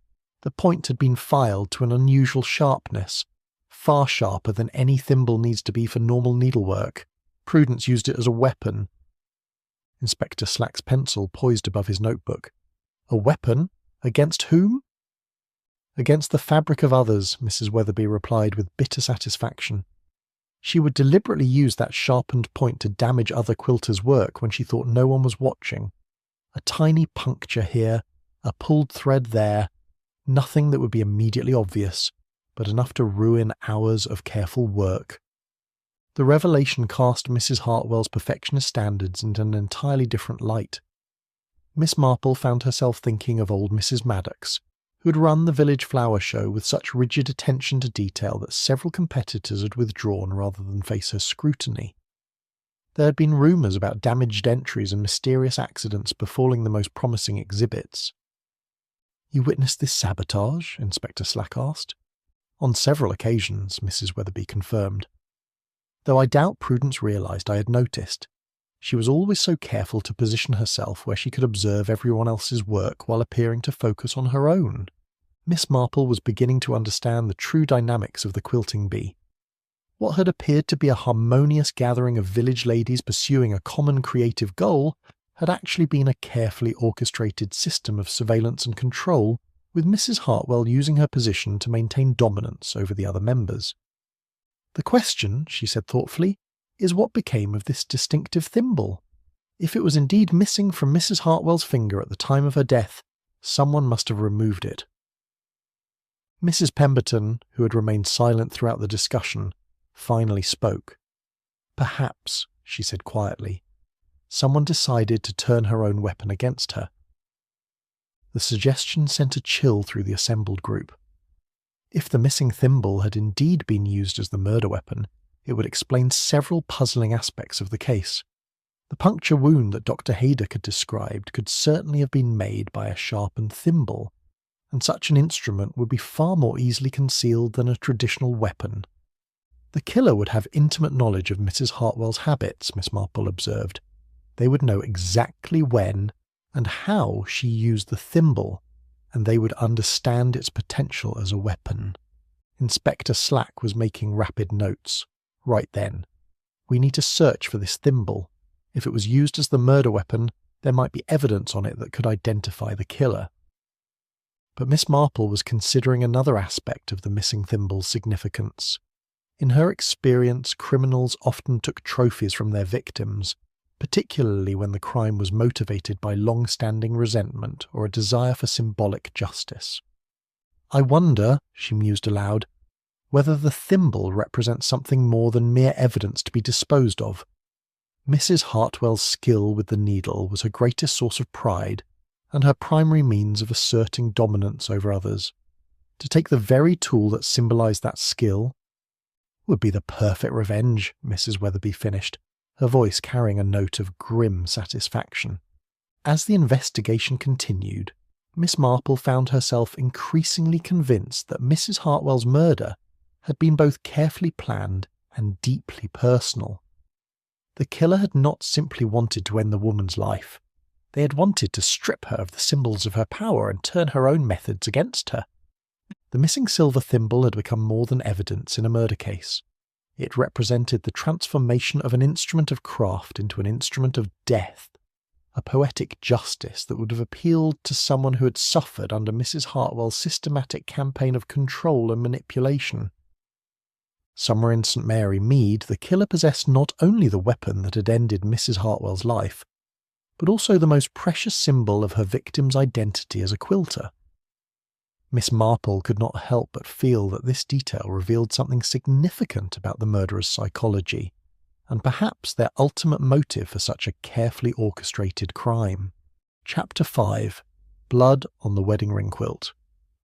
The point had been filed to an unusual sharpness, far sharper than any thimble needs to be for normal needlework. Prudence used it as a weapon." Inspector Slack's pencil poised above his notebook. "A weapon? Against whom?" "Against the fabric of others," Mrs. Weatherby replied with bitter satisfaction. "She would deliberately use that sharpened point to damage other quilters' work when she thought no one was watching. A tiny puncture here, a pulled thread there, nothing that would be immediately obvious, but enough to ruin hours of careful work." The revelation cast Mrs. Hartwell's perfectionist standards into an entirely different light. Miss Marple found herself thinking of old Mrs. Maddox, who had run the village flower show with such rigid attention to detail that several competitors had withdrawn rather than face her scrutiny. There had been rumours about damaged entries and mysterious accidents befalling the most promising exhibits. "You witnessed this sabotage?" Inspector Slack asked. "On several occasions," Mrs. Weatherby confirmed. "Though I doubt Prudence realised I had noticed. She was always so careful to position herself where she could observe everyone else's work while appearing to focus on her own. Miss Marple was beginning to understand the true dynamics of the quilting bee. What had appeared to be a harmonious gathering of village ladies pursuing a common creative goal had actually been a carefully orchestrated system of surveillance and control, with Mrs. Hartwell using her position to maintain dominance over the other members. "The question," she said thoughtfully, "is what became of this distinctive thimble? If it was indeed missing from Mrs. Hartwell's finger at the time of her death, someone must have removed it." Mrs. Pemberton, who had remained silent throughout the discussion, finally spoke. "Perhaps," she said quietly, "someone decided to turn her own weapon against her." The suggestion sent a chill through the assembled group. If the missing thimble had indeed been used as the murder weapon, it would explain several puzzling aspects of the case. The puncture wound that Dr. Haydock had described could certainly have been made by a sharpened thimble, and such an instrument would be far more easily concealed than a traditional weapon. The killer would have intimate knowledge of Mrs. Hartwell's habits, Miss Marple observed. They would know exactly when and how she used the thimble, and they would understand its potential as a weapon. Inspector Slack was making rapid notes. "Right then. We need to search for this thimble. If it was used as the murder weapon, there might be evidence on it that could identify the killer." But Miss Marple was considering another aspect of the missing thimble's significance. In her experience, criminals often took trophies from their victims, particularly when the crime was motivated by long-standing resentment or a desire for symbolic justice. "I wonder," she mused aloud, "whether the thimble represents something more than mere evidence to be disposed of. Mrs. Hartwell's skill with the needle was her greatest source of pride and her primary means of asserting dominance over others. To take the very tool that symbolized that skill would be the perfect revenge," Mrs. Weatherby finished, her voice carrying a note of grim satisfaction. As the investigation continued, Miss Marple found herself increasingly convinced that Mrs. Hartwell's murder had been both carefully planned and deeply personal. The killer had not simply wanted to end the woman's life. They had wanted to strip her of the symbols of her power and turn her own methods against her. The missing silver thimble had become more than evidence in a murder case. It represented the transformation of an instrument of craft into an instrument of death, a poetic justice that would have appealed to someone who had suffered under Mrs. Hartwell's systematic campaign of control and manipulation. Somewhere in St. Mary Mead, the killer possessed not only the weapon that had ended Mrs. Hartwell's life, but also the most precious symbol of her victim's identity as a quilter. Miss Marple could not help but feel that this detail revealed something significant about the murderer's psychology, and perhaps their ultimate motive for such a carefully orchestrated crime. Chapter 5. Blood on the Wedding Ring Quilt.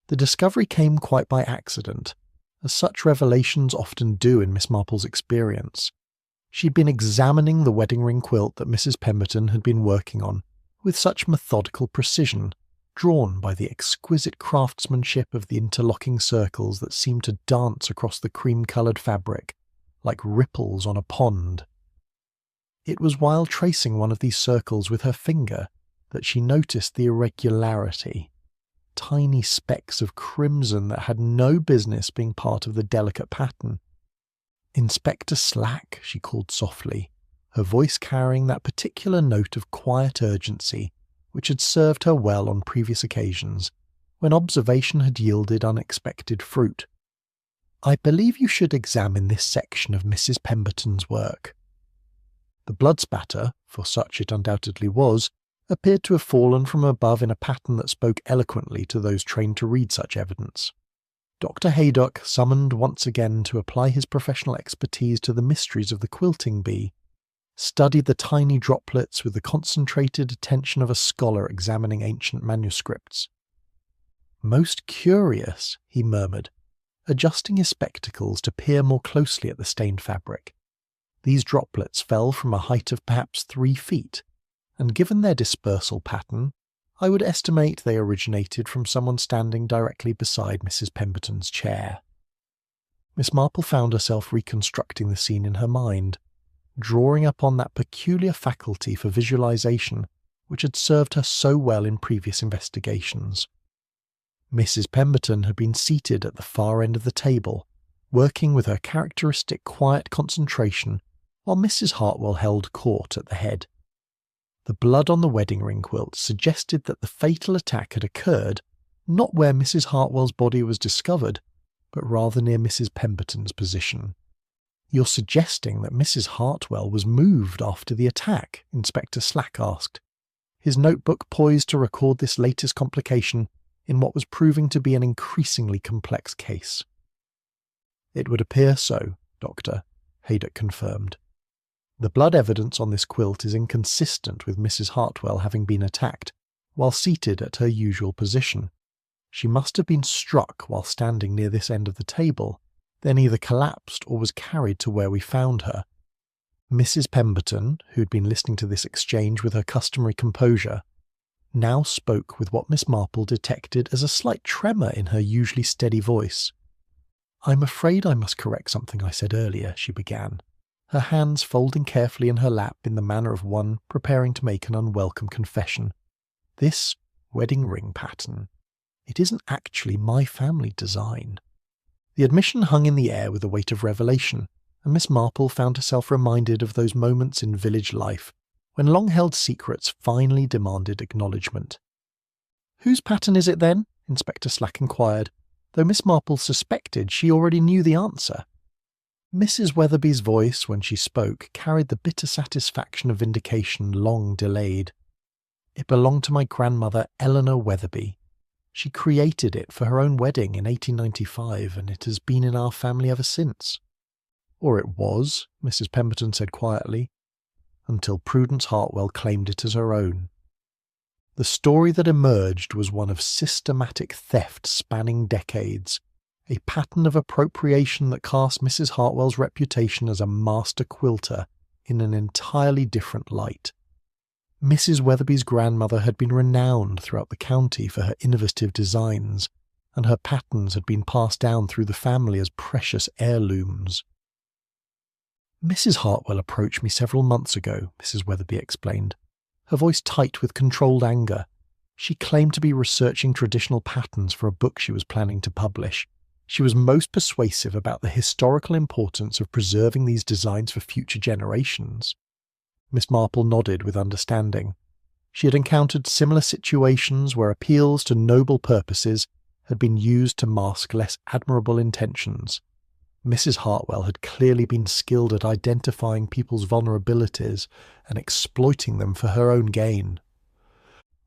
The discovery came quite by accident, as such revelations often do in Miss Marple's experience. She'd been examining the wedding ring quilt that Mrs. Pemberton had been working on with such methodical precision, drawn by the exquisite craftsmanship of the interlocking circles that seemed to dance across the cream-coloured fabric, like ripples on a pond. It was while tracing one of these circles with her finger that she noticed the irregularity, tiny specks of crimson that had no business being part of the delicate pattern. "Inspector Slack," she called softly, her voice carrying that particular note of quiet urgency which had served her well on previous occasions, when observation had yielded unexpected fruit. "I believe you should examine this section of Mrs. Pemberton's work." The blood spatter, for such it undoubtedly was, appeared to have fallen from above in a pattern that spoke eloquently to those trained to read such evidence. Dr. Haydock, summoned once again to apply his professional expertise to the mysteries of the quilting bee, studied the tiny droplets with the concentrated attention of a scholar examining ancient manuscripts. "Most curious," he murmured, adjusting his spectacles to peer more closely at the stained fabric. These droplets fell from a height of perhaps 3 feet, and given their dispersal pattern, I would estimate they originated from someone standing directly beside Mrs. Pemberton's chair. Miss Marple found herself reconstructing the scene in her mind, drawing upon that peculiar faculty for visualization which had served her so well in previous investigations. Mrs. Pemberton had been seated at the far end of the table, working with her characteristic quiet concentration, while Mrs. Hartwell held court at the head. The blood on the wedding ring quilt suggested that the fatal attack had occurred not where Mrs. Hartwell's body was discovered, but rather near Mrs. Pemberton's position. "You're suggesting that Mrs. Hartwell was moved after the attack?" Inspector Slack asked, his notebook poised to record this latest complication in what was proving to be an increasingly complex case. "It would appear so, Doctor," Haydock confirmed. "The blood evidence on this quilt is inconsistent with Mrs. Hartwell having been attacked while seated at her usual position. She must have been struck while standing near this end of the table, then either collapsed or was carried to where we found her." Mrs. Pemberton, who had been listening to this exchange with her customary composure, now spoke with what Miss Marple detected as a slight tremor in her usually steady voice. "I'm afraid I must correct something I said earlier," she began, her hands folding carefully in her lap in the manner of one preparing to make an unwelcome confession. "This wedding ring pattern, it isn't actually my family design." The admission hung in the air with the weight of revelation, and Miss Marple found herself reminded of those moments in village life when long-held secrets finally demanded acknowledgement. "Whose pattern is it then?" Inspector Slack inquired, though Miss Marple suspected she already knew the answer. Mrs. Weatherby's voice, when she spoke, carried the bitter satisfaction of vindication long delayed. "It belonged to my grandmother, Eleanor Weatherby. She created it for her own wedding in 1895, and it has been in our family ever since." "Or it was," Mrs. Pemberton said quietly, "until Prudence Hartwell claimed it as her own." The story that emerged was one of systematic theft spanning decades, a pattern of appropriation that cast Mrs. Hartwell's reputation as a master quilter in an entirely different light. Mrs. Weatherby's grandmother had been renowned throughout the county for her innovative designs, and her patterns had been passed down through the family as precious heirlooms. "Mrs. Hartwell approached me several months ago," Mrs. Weatherby explained, her voice tight with controlled anger. "She claimed to be researching traditional patterns for a book she was planning to publish. She was most persuasive about the historical importance of preserving these designs for future generations." Miss Marple nodded with understanding. She had encountered similar situations where appeals to noble purposes had been used to mask less admirable intentions. Mrs. Hartwell had clearly been skilled at identifying people's vulnerabilities and exploiting them for her own gain.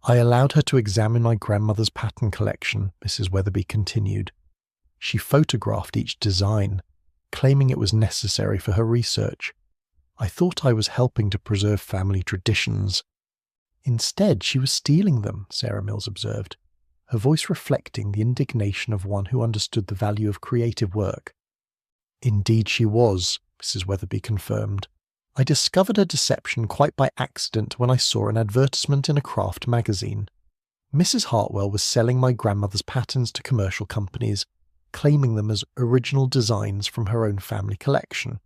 "I allowed her to examine my grandmother's pattern collection," Mrs. Weatherby continued. "She photographed each design, claiming it was necessary for her research. I thought I was helping to preserve family traditions. Instead, she was stealing them," Sarah Mills observed, her voice reflecting the indignation of one who understood the value of creative work. "Indeed she was," Mrs. Weatherby confirmed. "I discovered her deception quite by accident when I saw an advertisement in a craft magazine. Mrs. Hartwell was selling my grandmother's patterns to commercial companies, claiming them as original designs from her own family collection.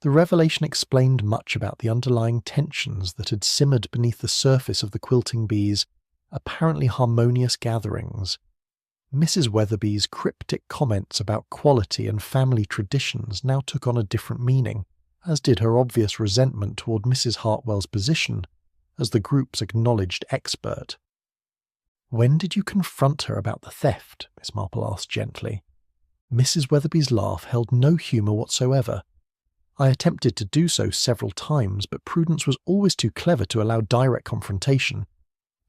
The revelation explained much about the underlying tensions that had simmered beneath the surface of the Quilting Bee's apparently harmonious gatherings. Mrs. Weatherby's cryptic comments about quality and family traditions now took on a different meaning, as did her obvious resentment toward Mrs. Hartwell's position as the group's acknowledged expert. "When did you confront her about the theft?" Miss Marple asked gently. Mrs. Weatherby's laugh held no humour whatsoever. "I attempted to do so several times, but Prudence was always too clever to allow direct confrontation.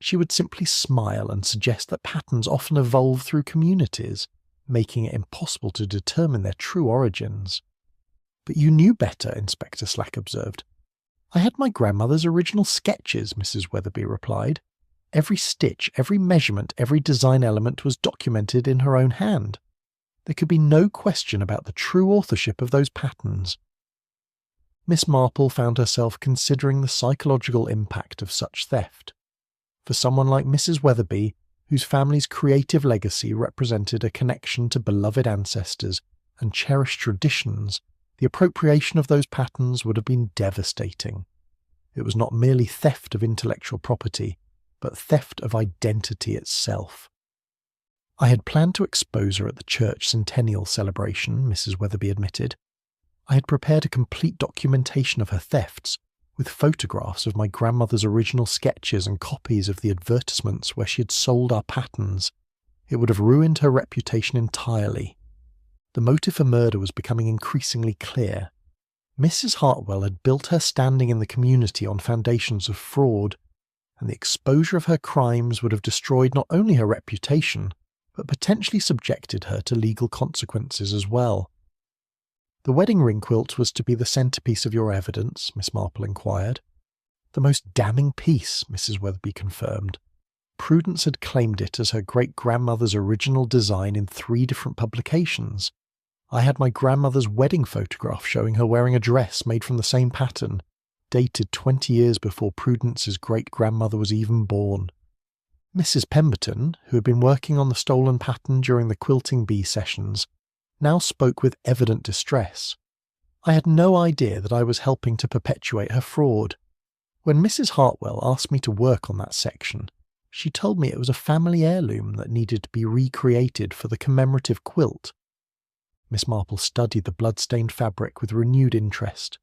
She would simply smile and suggest that patterns often evolve through communities, making it impossible to determine their true origins." "But you knew better," Inspector Slack observed. "I had my grandmother's original sketches," Mrs. Weatherby replied. "Every stitch, every measurement, every design element was documented in her own hand. There could be no question about the true authorship of those patterns." Miss Marple found herself considering the psychological impact of such theft. For someone like Mrs. Weatherby, whose family's creative legacy represented a connection to beloved ancestors and cherished traditions, the appropriation of those patterns would have been devastating. It was not merely theft of intellectual property, but theft of identity itself. I had planned to expose her at the church centennial celebration, Mrs. Weatherby admitted. I had prepared a complete documentation of her thefts, with photographs of my grandmother's original sketches and copies of the advertisements where she had sold our patterns. It would have ruined her reputation entirely. The motive for murder was becoming increasingly clear. Mrs. Hartwell had built her standing in the community on foundations of fraud, and the exposure of her crimes would have destroyed not only her reputation, but potentially subjected her to legal consequences as well. The wedding ring quilt was to be the centrepiece of your evidence, Miss Marple inquired. The most damning piece, Mrs. Weatherby confirmed. Prudence had claimed it as her great-grandmother's original design in 3 different publications. I had my grandmother's wedding photograph showing her wearing a dress made from the same pattern, dated 20 years before Prudence's great-grandmother was even born. Mrs. Pemberton, who had been working on the stolen pattern during the Quilting Bee sessions, now spoke with evident distress. I had no idea that I was helping to perpetuate her fraud. When Mrs. Hartwell asked me to work on that section, she told me it was a family heirloom that needed to be recreated for the commemorative quilt. Miss Marple studied the blood-stained fabric with renewed interest.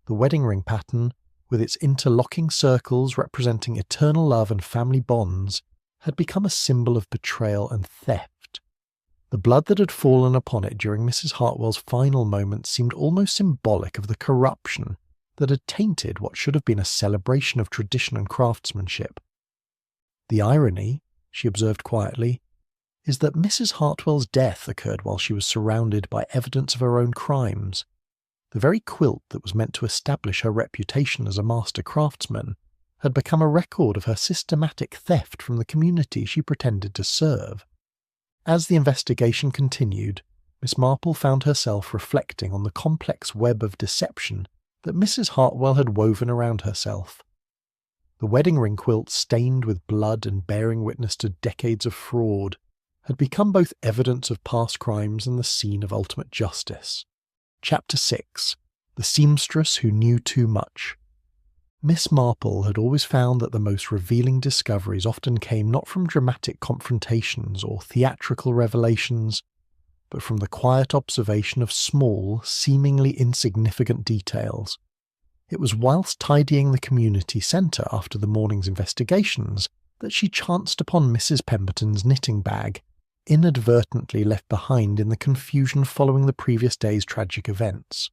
The wedding ring pattern, with its interlocking circles representing eternal love and family bonds, had become a symbol of betrayal and theft. The blood that had fallen upon it during Mrs. Hartwell's final moments seemed almost symbolic of the corruption that had tainted what should have been a celebration of tradition and craftsmanship. The irony, she observed quietly, is that Mrs. Hartwell's death occurred while she was surrounded by evidence of her own crimes. The very quilt that was meant to establish her reputation as a master craftsman had become a record of her systematic theft from the community she pretended to serve. As the investigation continued, Miss Marple found herself reflecting on the complex web of deception that Mrs. Hartwell had woven around herself. The wedding ring quilt, stained with blood and bearing witness to decades of fraud, had become both evidence of past crimes and the scene of ultimate justice. Chapter 6. The Seamstress Who Knew Too Much. Miss Marple had always found that the most revealing discoveries often came not from dramatic confrontations or theatrical revelations, but from the quiet observation of small, seemingly insignificant details. It was whilst tidying the community centre after the morning's investigations that she chanced upon Mrs. Pemberton's knitting bag, inadvertently left behind in the confusion following the previous day's tragic events.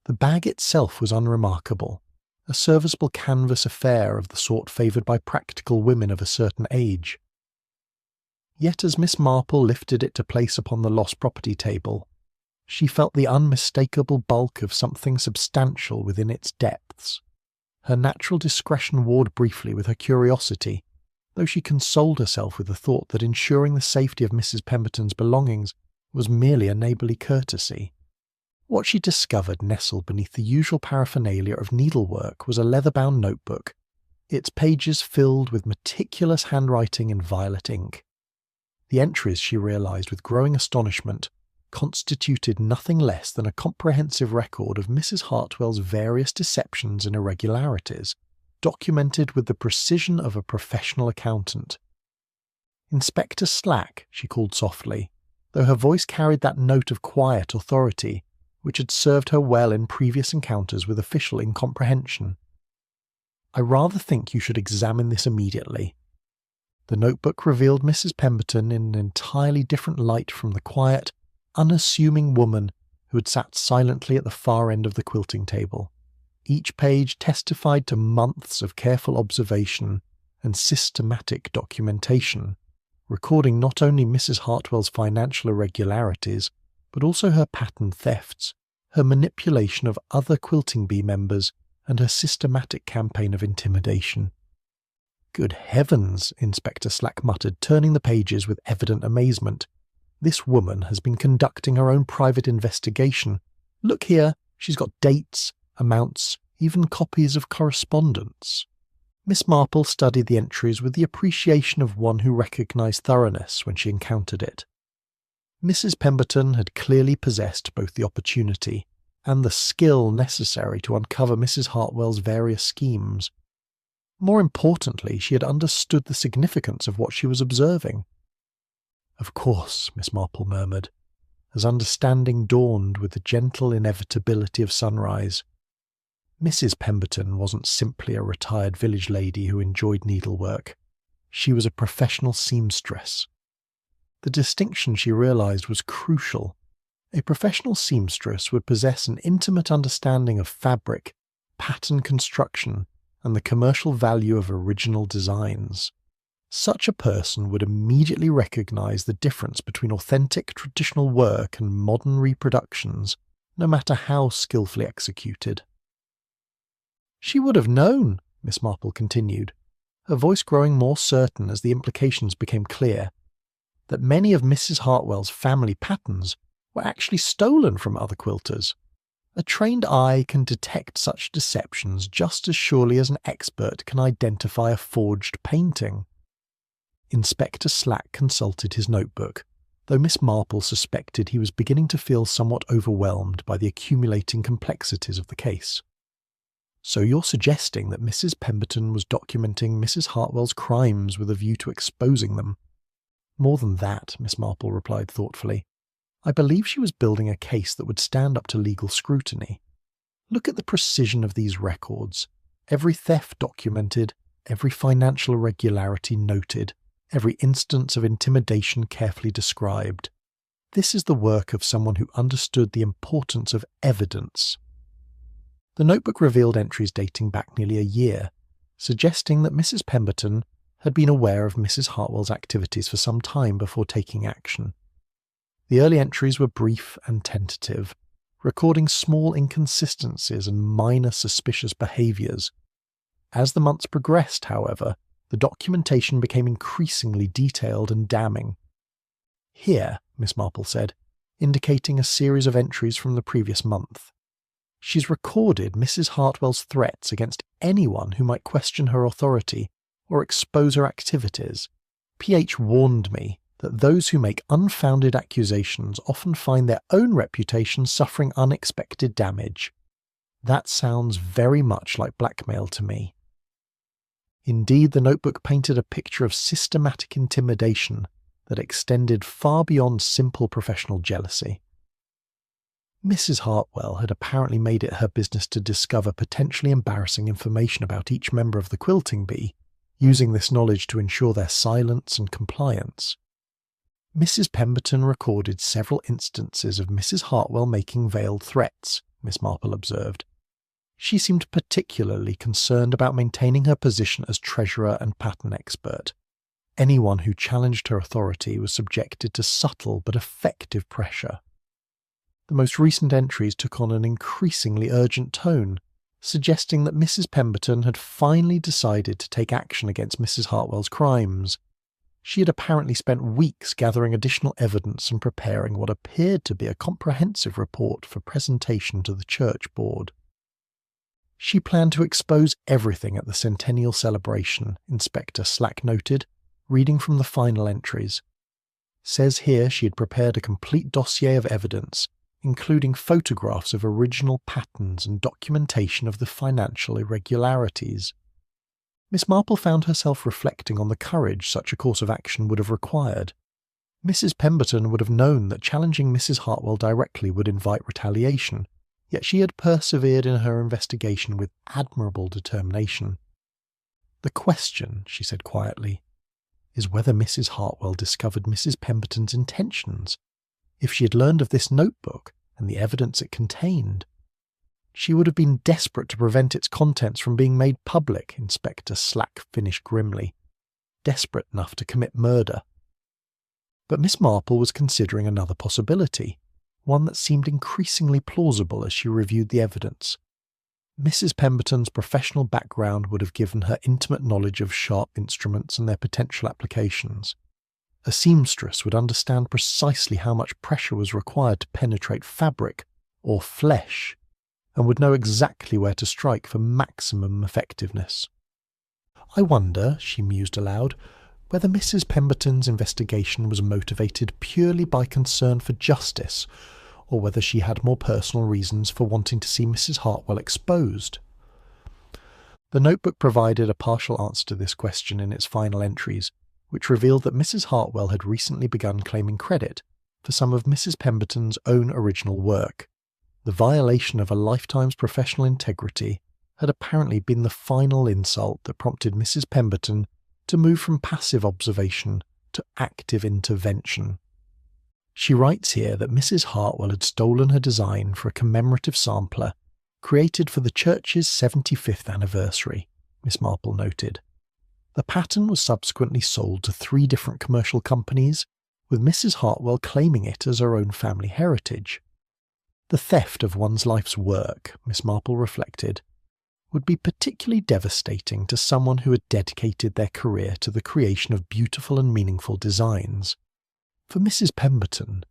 The bag itself was unremarkable, a serviceable canvas affair of the sort favoured by practical women of a certain age. Yet as Miss Marple lifted it to place upon the lost property table, she felt the unmistakable bulk of something substantial within its depths. Her natural discretion warred briefly with her curiosity, though she consoled herself with the thought that ensuring the safety of Mrs. Pemberton's belongings was merely a neighbourly courtesy. What she discovered nestled beneath the usual paraphernalia of needlework was a leather-bound notebook, its pages filled with meticulous handwriting in violet ink. The entries, she realised with growing astonishment, constituted nothing less than a comprehensive record of Mrs. Hartwell's various deceptions and irregularities, documented with the precision of a professional accountant. "Inspector Slack," she called softly, though her voice carried that note of quiet authority which had served her well in previous encounters with official incomprehension. "I rather think you should examine this immediately." The notebook revealed Mrs. Pemberton in an entirely different light from the quiet, unassuming woman who had sat silently at the far end of the quilting table. Each page testified to months of careful observation and systematic documentation, recording not only Mrs. Hartwell's financial irregularities, but also her pattern thefts, her manipulation of other Quilting Bee members, and her systematic campaign of intimidation. "Good heavens," Inspector Slack muttered, turning the pages with evident amazement. "This woman has been conducting her own private investigation. Look here, she's got dates, amounts, even copies of correspondence." Miss Marple studied the entries with the appreciation of one who recognised thoroughness when she encountered it. Mrs. Pemberton had clearly possessed both the opportunity and the skill necessary to uncover Mrs. Hartwell's various schemes. More importantly, she had understood the significance of what she was observing. "Of course," Miss Marple murmured, as understanding dawned with the gentle inevitability of sunrise. Mrs. Pemberton wasn't simply a retired village lady who enjoyed needlework. She was a professional seamstress. The distinction she realised was crucial. A professional seamstress would possess an intimate understanding of fabric, pattern construction, and the commercial value of original designs. Such a person would immediately recognise the difference between authentic traditional work and modern reproductions, no matter how skillfully executed. "She would have known," Miss Marple continued, her voice growing more certain as the implications became clear, "that many of Mrs. Hartwell's family patterns were actually stolen from other quilters. A trained eye can detect such deceptions just as surely as an expert can identify a forged painting." Inspector Slack consulted his notebook, though Miss Marple suspected he was beginning to feel somewhat overwhelmed by the accumulating complexities of the case. "So you're suggesting that Mrs. Pemberton was documenting Mrs. Hartwell's crimes with a view to exposing them?" "More than that," Miss Marple replied thoughtfully. "I believe she was building a case that would stand up to legal scrutiny. Look at the precision of these records. Every theft documented, every financial irregularity noted, every instance of intimidation carefully described. This is the work of someone who understood the importance of evidence." The notebook revealed entries dating back nearly a year, suggesting that Mrs. Pemberton had been aware of Mrs. Hartwell's activities for some time before taking action. The early entries were brief and tentative, recording small inconsistencies and minor suspicious behaviours. As the months progressed, however, the documentation became increasingly detailed and damning. "Here," Miss Marple said, indicating a series of entries from the previous month. "She's recorded Mrs. Hartwell's threats against anyone who might question her authority or expose her activities. PH warned me that those who make unfounded accusations often find their own reputation suffering unexpected damage. That sounds very much like blackmail to me." Indeed, the notebook painted a picture of systematic intimidation that extended far beyond simple professional jealousy. Mrs. Hartwell had apparently made it her business to discover potentially embarrassing information about each member of the quilting bee, using this knowledge to ensure their silence and compliance. Mrs. Pemberton recorded several instances of Mrs. Hartwell making veiled threats, Miss Marple observed. She seemed particularly concerned about maintaining her position as treasurer and pattern expert. Anyone who challenged her authority was subjected to subtle but effective pressure. The most recent entries took on an increasingly urgent tone, suggesting that Mrs. Pemberton had finally decided to take action against Mrs. Hartwell's crimes. She had apparently spent weeks gathering additional evidence and preparing what appeared to be a comprehensive report for presentation to the church board. She planned to expose everything at the centennial celebration, Inspector Slack noted, reading from the final entries. Says here she had prepared a complete dossier of evidence, including photographs of original patterns and documentation of the financial irregularities. Miss Marple found herself reflecting on the courage such a course of action would have required. Mrs. Pemberton would have known that challenging Mrs. Hartwell directly would invite retaliation, yet she had persevered in her investigation with admirable determination. "The question," she said quietly, "is whether Mrs. Hartwell discovered Mrs. Pemberton's intentions. If she had learned of this notebook and the evidence it contained, she would have been desperate to prevent its contents from being made public," Inspector Slack finished grimly. "Desperate enough to commit murder." But Miss Marple was considering another possibility, one that seemed increasingly plausible as she reviewed the evidence. Mrs. Pemberton's professional background would have given her intimate knowledge of sharp instruments and their potential applications. A seamstress would understand precisely how much pressure was required to penetrate fabric, or flesh, and would know exactly where to strike for maximum effectiveness. "I wonder," she mused aloud, "whether Mrs. Pemberton's investigation was motivated purely by concern for justice, or whether she had more personal reasons for wanting to see Mrs. Hartwell exposed." The notebook provided a partial answer to this question in its final entries, which revealed that Mrs. Hartwell had recently begun claiming credit for some of Mrs. Pemberton's own original work. The violation of a lifetime's professional integrity had apparently been the final insult that prompted Mrs. Pemberton to move from passive observation to active intervention. She writes here that Mrs. Hartwell had stolen her design for a commemorative sampler created for the church's 75th anniversary, Miss Marple noted. The pattern was subsequently sold to 3 different commercial companies, with Mrs. Hartwell claiming it as her own family heritage. The theft of one's life's work, Miss Marple reflected, would be particularly devastating to someone who had dedicated their career to the creation of beautiful and meaningful designs. For Mrs. Pemberton,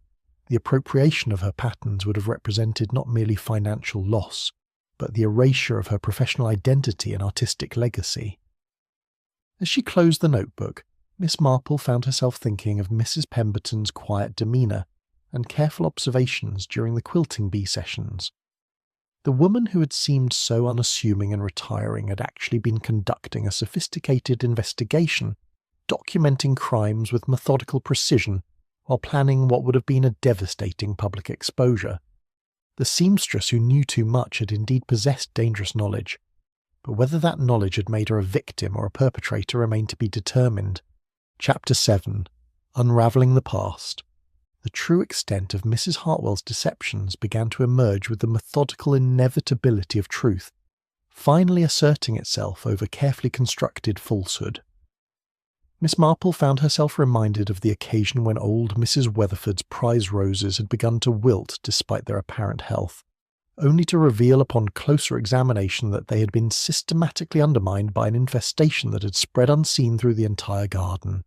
the appropriation of her patterns would have represented not merely financial loss, but the erasure of her professional identity and artistic legacy. As she closed the notebook, Miss Marple found herself thinking of Mrs. Pemberton's quiet demeanour and careful observations during the quilting bee sessions. The woman who had seemed so unassuming and retiring had actually been conducting a sophisticated investigation, documenting crimes with methodical precision while planning what would have been a devastating public exposure. The seamstress who knew too much had indeed possessed dangerous knowledge, but whether that knowledge had made her a victim or a perpetrator remained to be determined. Chapter 7. Unravelling the Past. The true extent of Mrs. Hartwell's deceptions began to emerge with the methodical inevitability of truth, finally asserting itself over carefully constructed falsehood. Miss Marple found herself reminded of the occasion when old Mrs. Weatherford's prize roses had begun to wilt despite their apparent health, only to reveal upon closer examination that they had been systematically undermined by an infestation that had spread unseen through the entire garden.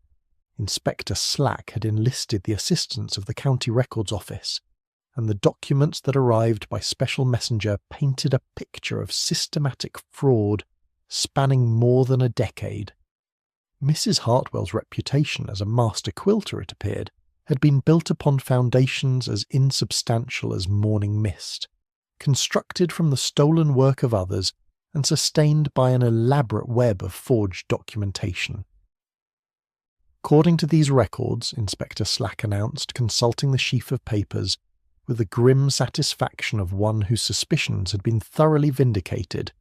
Inspector Slack had enlisted the assistance of the County Records Office, and the documents that arrived by special messenger painted a picture of systematic fraud spanning more than a decade. Mrs. Hartwell's reputation as a master quilter, it appeared, had been built upon foundations as insubstantial as morning mist, constructed from the stolen work of others and sustained by an elaborate web of forged documentation. According to these records, Inspector Slack announced, consulting the sheaf of papers, with the grim satisfaction of one whose suspicions had been thoroughly vindicated,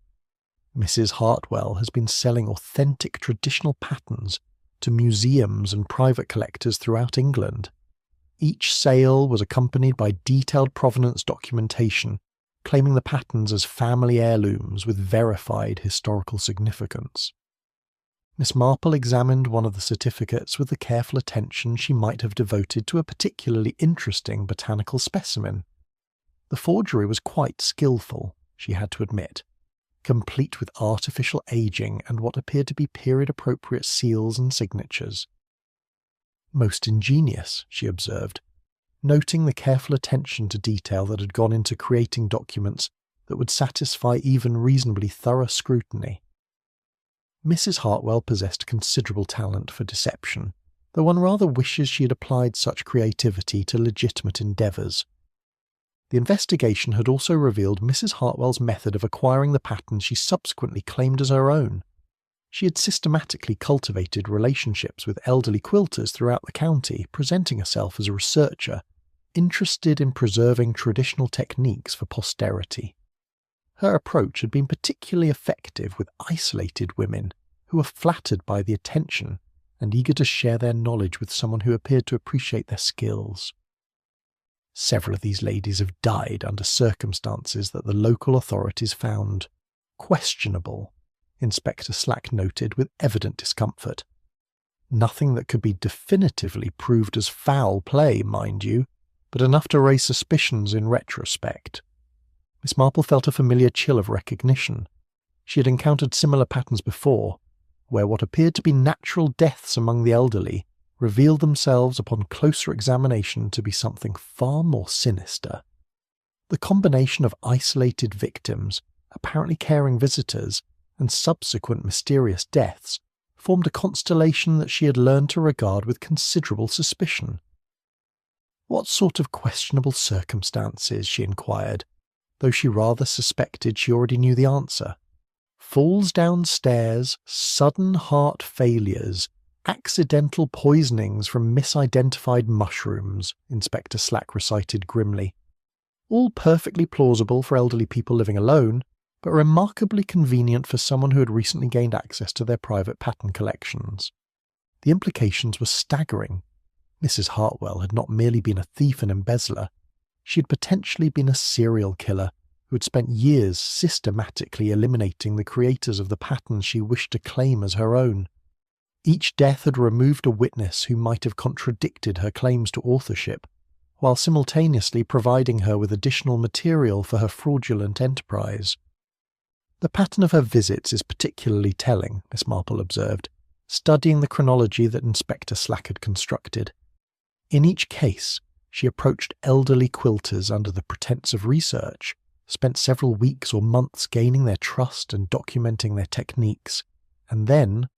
Mrs. Hartwell has been selling authentic traditional patterns to museums and private collectors throughout England. Each sale was accompanied by detailed provenance documentation, claiming the patterns as family heirlooms with verified historical significance. Miss Marple examined one of the certificates with the careful attention she might have devoted to a particularly interesting botanical specimen. The forgery was quite skillful, she had to admit, complete with artificial aging and what appeared to be period-appropriate seals and signatures. Most ingenious, she observed, noting the careful attention to detail that had gone into creating documents that would satisfy even reasonably thorough scrutiny. Mrs. Hartwell possessed considerable talent for deception, though one rather wishes she had applied such creativity to legitimate endeavours. The investigation had also revealed Mrs. Hartwell's method of acquiring the patterns she subsequently claimed as her own. She had systematically cultivated relationships with elderly quilters throughout the county, presenting herself as a researcher, interested in preserving traditional techniques for posterity. Her approach had been particularly effective with isolated women who were flattered by the attention and eager to share their knowledge with someone who appeared to appreciate their skills. Several of these ladies have died under circumstances that the local authorities found questionable, Inspector Slack noted with evident discomfort. Nothing that could be definitively proved as foul play, mind you, but enough to raise suspicions in retrospect. Miss Marple felt a familiar chill of recognition. She had encountered similar patterns before, where what appeared to be natural deaths among the elderly revealed themselves upon closer examination to be something far more sinister. The combination of isolated victims, apparently caring visitors, and subsequent mysterious deaths formed a constellation that she had learned to regard with considerable suspicion. What sort of questionable circumstances, she inquired, though she rather suspected she already knew the answer. Falls downstairs, sudden heart failures, accidental poisonings from misidentified mushrooms, Inspector Slack recited grimly. All perfectly plausible for elderly people living alone, but remarkably convenient for someone who had recently gained access to their private pattern collections. The implications were staggering. Mrs. Hartwell had not merely been a thief and embezzler, she had potentially been a serial killer who had spent years systematically eliminating the creators of the patterns she wished to claim as her own. Each death had removed a witness who might have contradicted her claims to authorship, while simultaneously providing her with additional material for her fraudulent enterprise. The pattern of her visits is particularly telling, Miss Marple observed, studying the chronology that Inspector Slack had constructed. In each case, she approached elderly quilters under the pretense of research, spent several weeks or months gaining their trust and documenting their techniques, and then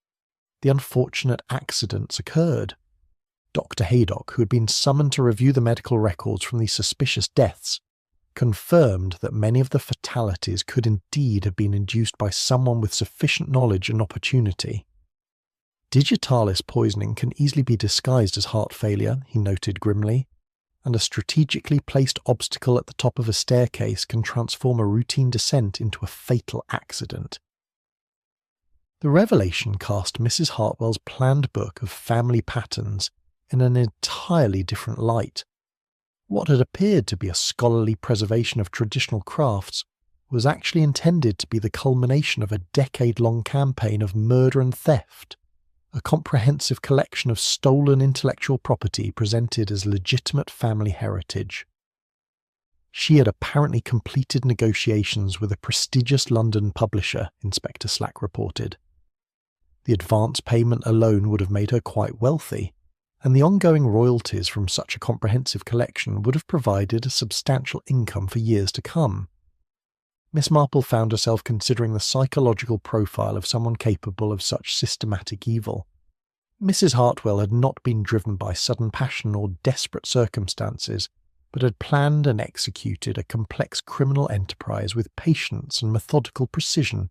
the unfortunate accidents occurred. Dr. Haydock, who had been summoned to review the medical records from these suspicious deaths, confirmed that many of the fatalities could indeed have been induced by someone with sufficient knowledge and opportunity. Digitalis poisoning can easily be disguised as heart failure, he noted grimly, and a strategically placed obstacle at the top of a staircase can transform a routine descent into a fatal accident. The revelation cast Mrs. Hartwell's planned book of family patterns in an entirely different light. What had appeared to be a scholarly preservation of traditional crafts was actually intended to be the culmination of a decade-long campaign of murder and theft, a comprehensive collection of stolen intellectual property presented as legitimate family heritage. She had apparently completed negotiations with a prestigious London publisher, Inspector Slack reported. The advance payment alone would have made her quite wealthy, and the ongoing royalties from such a comprehensive collection would have provided a substantial income for years to come. Miss Marple found herself considering the psychological profile of someone capable of such systematic evil. Mrs. Hartwell had not been driven by sudden passion or desperate circumstances, but had planned and executed a complex criminal enterprise with patience and methodical precision.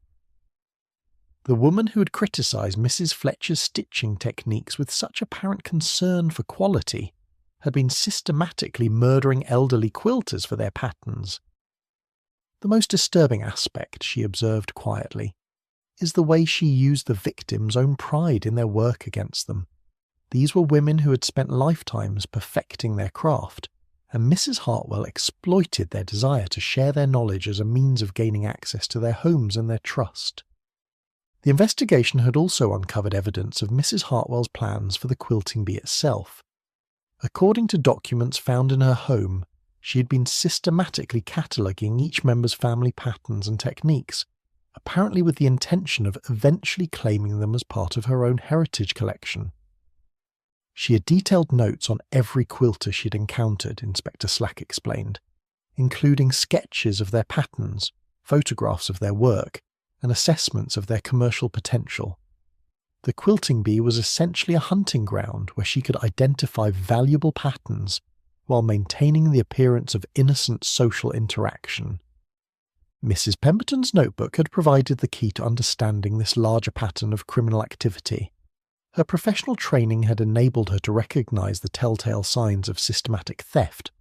The woman who had criticised Mrs. Fletcher's stitching techniques with such apparent concern for quality had been systematically murdering elderly quilters for their patterns. The most disturbing aspect, she observed quietly, is the way she used the victims' own pride in their work against them. These were women who had spent lifetimes perfecting their craft, and Mrs. Hartwell exploited their desire to share their knowledge as a means of gaining access to their homes and their trust. The investigation had also uncovered evidence of Mrs. Hartwell's plans for the quilting bee itself. According to documents found in her home, she had been systematically cataloguing each member's family patterns and techniques, apparently with the intention of eventually claiming them as part of her own heritage collection. She had detailed notes on every quilter she had encountered, Inspector Slack explained, including sketches of their patterns, photographs of their work, and assessments of their commercial potential. The quilting bee was essentially a hunting ground where she could identify valuable patterns while maintaining the appearance of innocent social interaction. Mrs. Pemberton's notebook had provided the key to understanding this larger pattern of criminal activity. Her professional training had enabled her to recognise the telltale signs of systematic theft,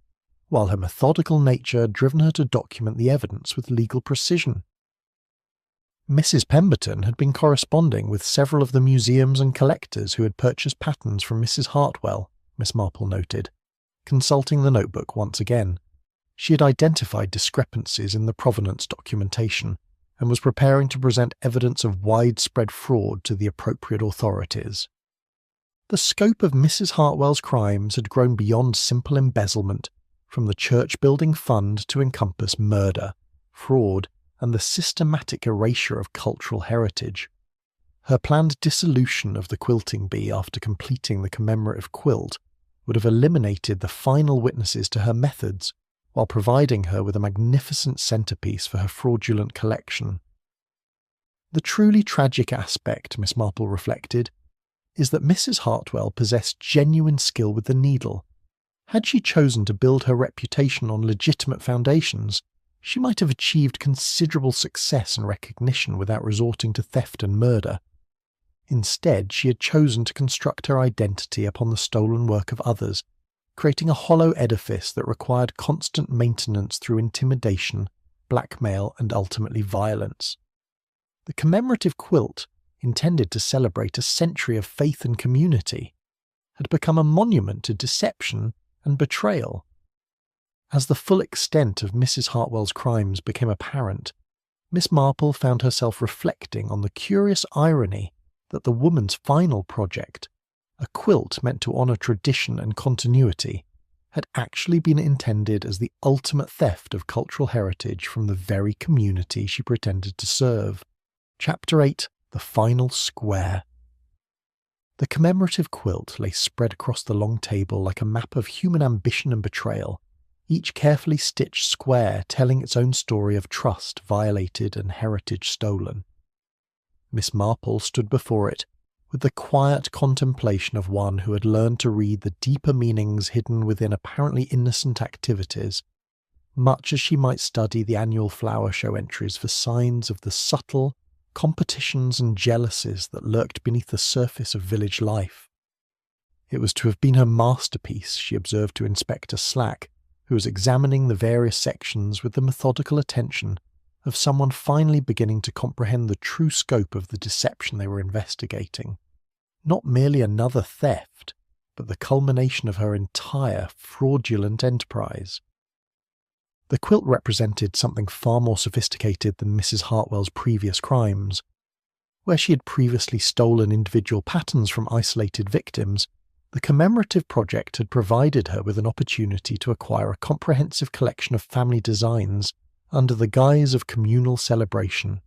while her methodical nature had driven her to document the evidence with legal precision. Mrs. Pemberton had been corresponding with several of the museums and collectors who had purchased patterns from Mrs. Hartwell, Miss Marple noted. Consulting the notebook once again, she had identified discrepancies in the provenance documentation and was preparing to present evidence of widespread fraud to the appropriate authorities. The scope of Mrs. Hartwell's crimes had grown beyond simple embezzlement, from the church-building fund to encompass murder, fraud, and the systematic erasure of cultural heritage. Her planned dissolution of the quilting bee after completing the commemorative quilt would have eliminated the final witnesses to her methods, while providing her with a magnificent centerpiece for her fraudulent collection. The truly tragic aspect, Miss Marple reflected, is that Mrs. Hartwell possessed genuine skill with the needle. Had she chosen to build her reputation on legitimate foundations, she might have achieved considerable success and recognition without resorting to theft and murder. Instead, she had chosen to construct her identity upon the stolen work of others, creating a hollow edifice that required constant maintenance through intimidation, blackmail, and ultimately violence. The commemorative quilt, intended to celebrate a century of faith and community, had become a monument to deception and betrayal. As the full extent of Mrs. Hartwell's crimes became apparent, Miss Marple found herself reflecting on the curious irony that the woman's final project, a quilt meant to honour tradition and continuity, had actually been intended as the ultimate theft of cultural heritage from the very community she pretended to serve. Chapter 8: The Final Square. The commemorative quilt lay spread across the long table like a map of human ambition and betrayal, each carefully stitched square telling its own story of trust violated and heritage stolen. Miss Marple stood before it, with the quiet contemplation of one who had learned to read the deeper meanings hidden within apparently innocent activities, much as she might study the annual flower show entries for signs of the subtle competitions and jealousies that lurked beneath the surface of village life. It was to have been her masterpiece, she observed to Inspector Slack, who was examining the various sections with the methodical attention of someone finally beginning to comprehend the true scope of the deception they were investigating. Not merely another theft, but the culmination of her entire fraudulent enterprise. The quilt represented something far more sophisticated than Mrs. Hartwell's previous crimes. Where she had previously stolen individual patterns from isolated victims, the commemorative project had provided her with an opportunity to acquire a comprehensive collection of family designs under the guise of communal celebration.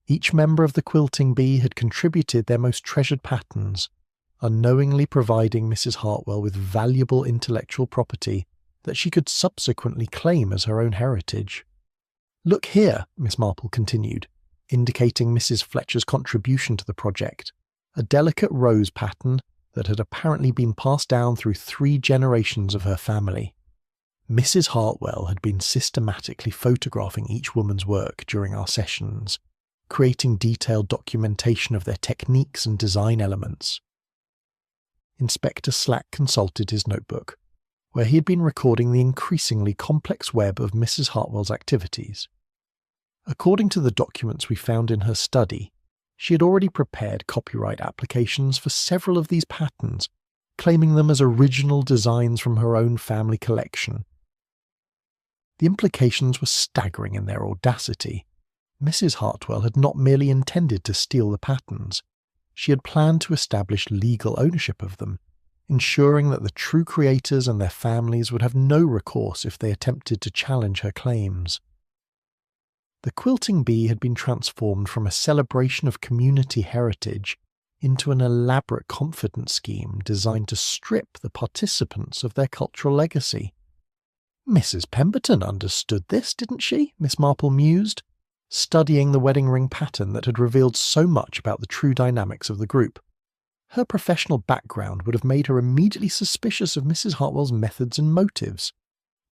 Each member of the quilting bee had contributed their most treasured patterns, unknowingly providing Mrs. Hartwell with valuable intellectual property that she could subsequently claim as her own heritage. "Look here," Miss Marple continued, indicating Mrs. Fletcher's contribution to the project, a delicate rose pattern that had apparently been passed down through 3 generations of her family. Mrs. Hartwell had been systematically photographing each woman's work during our sessions, creating detailed documentation of their techniques and design elements. Inspector Slack consulted his notebook, where he had been recording the increasingly complex web of Mrs. Hartwell's activities. According to the documents we found in her study, she had already prepared copyright applications for several of these patterns, claiming them as original designs from her own family collection. The implications were staggering in their audacity. Mrs. Hartwell had not merely intended to steal the patterns, she had planned to establish legal ownership of them, ensuring that the true creators and their families would have no recourse if they attempted to challenge her claims. The quilting bee had been transformed from a celebration of community heritage into an elaborate confidence scheme designed to strip the participants of their cultural legacy. "Mrs. Pemberton understood this, didn't she?" Miss Marple mused, studying the wedding ring pattern that had revealed so much about the true dynamics of the group. Her professional background would have made her immediately suspicious of Mrs. Hartwell's methods and motives.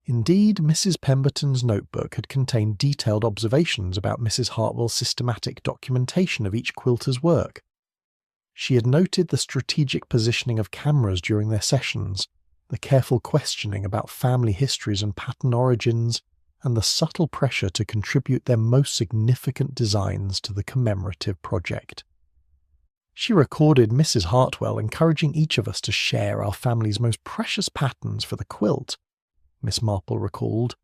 Indeed, Mrs. Pemberton's notebook had contained detailed observations about Mrs. Hartwell's systematic documentation of each quilter's work. She had noted the strategic positioning of cameras during their sessions, the careful questioning about family histories and pattern origins, and the subtle pressure to contribute their most significant designs to the commemorative project. She recorded Mrs. Hartwell encouraging each of us to share our family's most precious patterns for the quilt, Miss Marple recalled,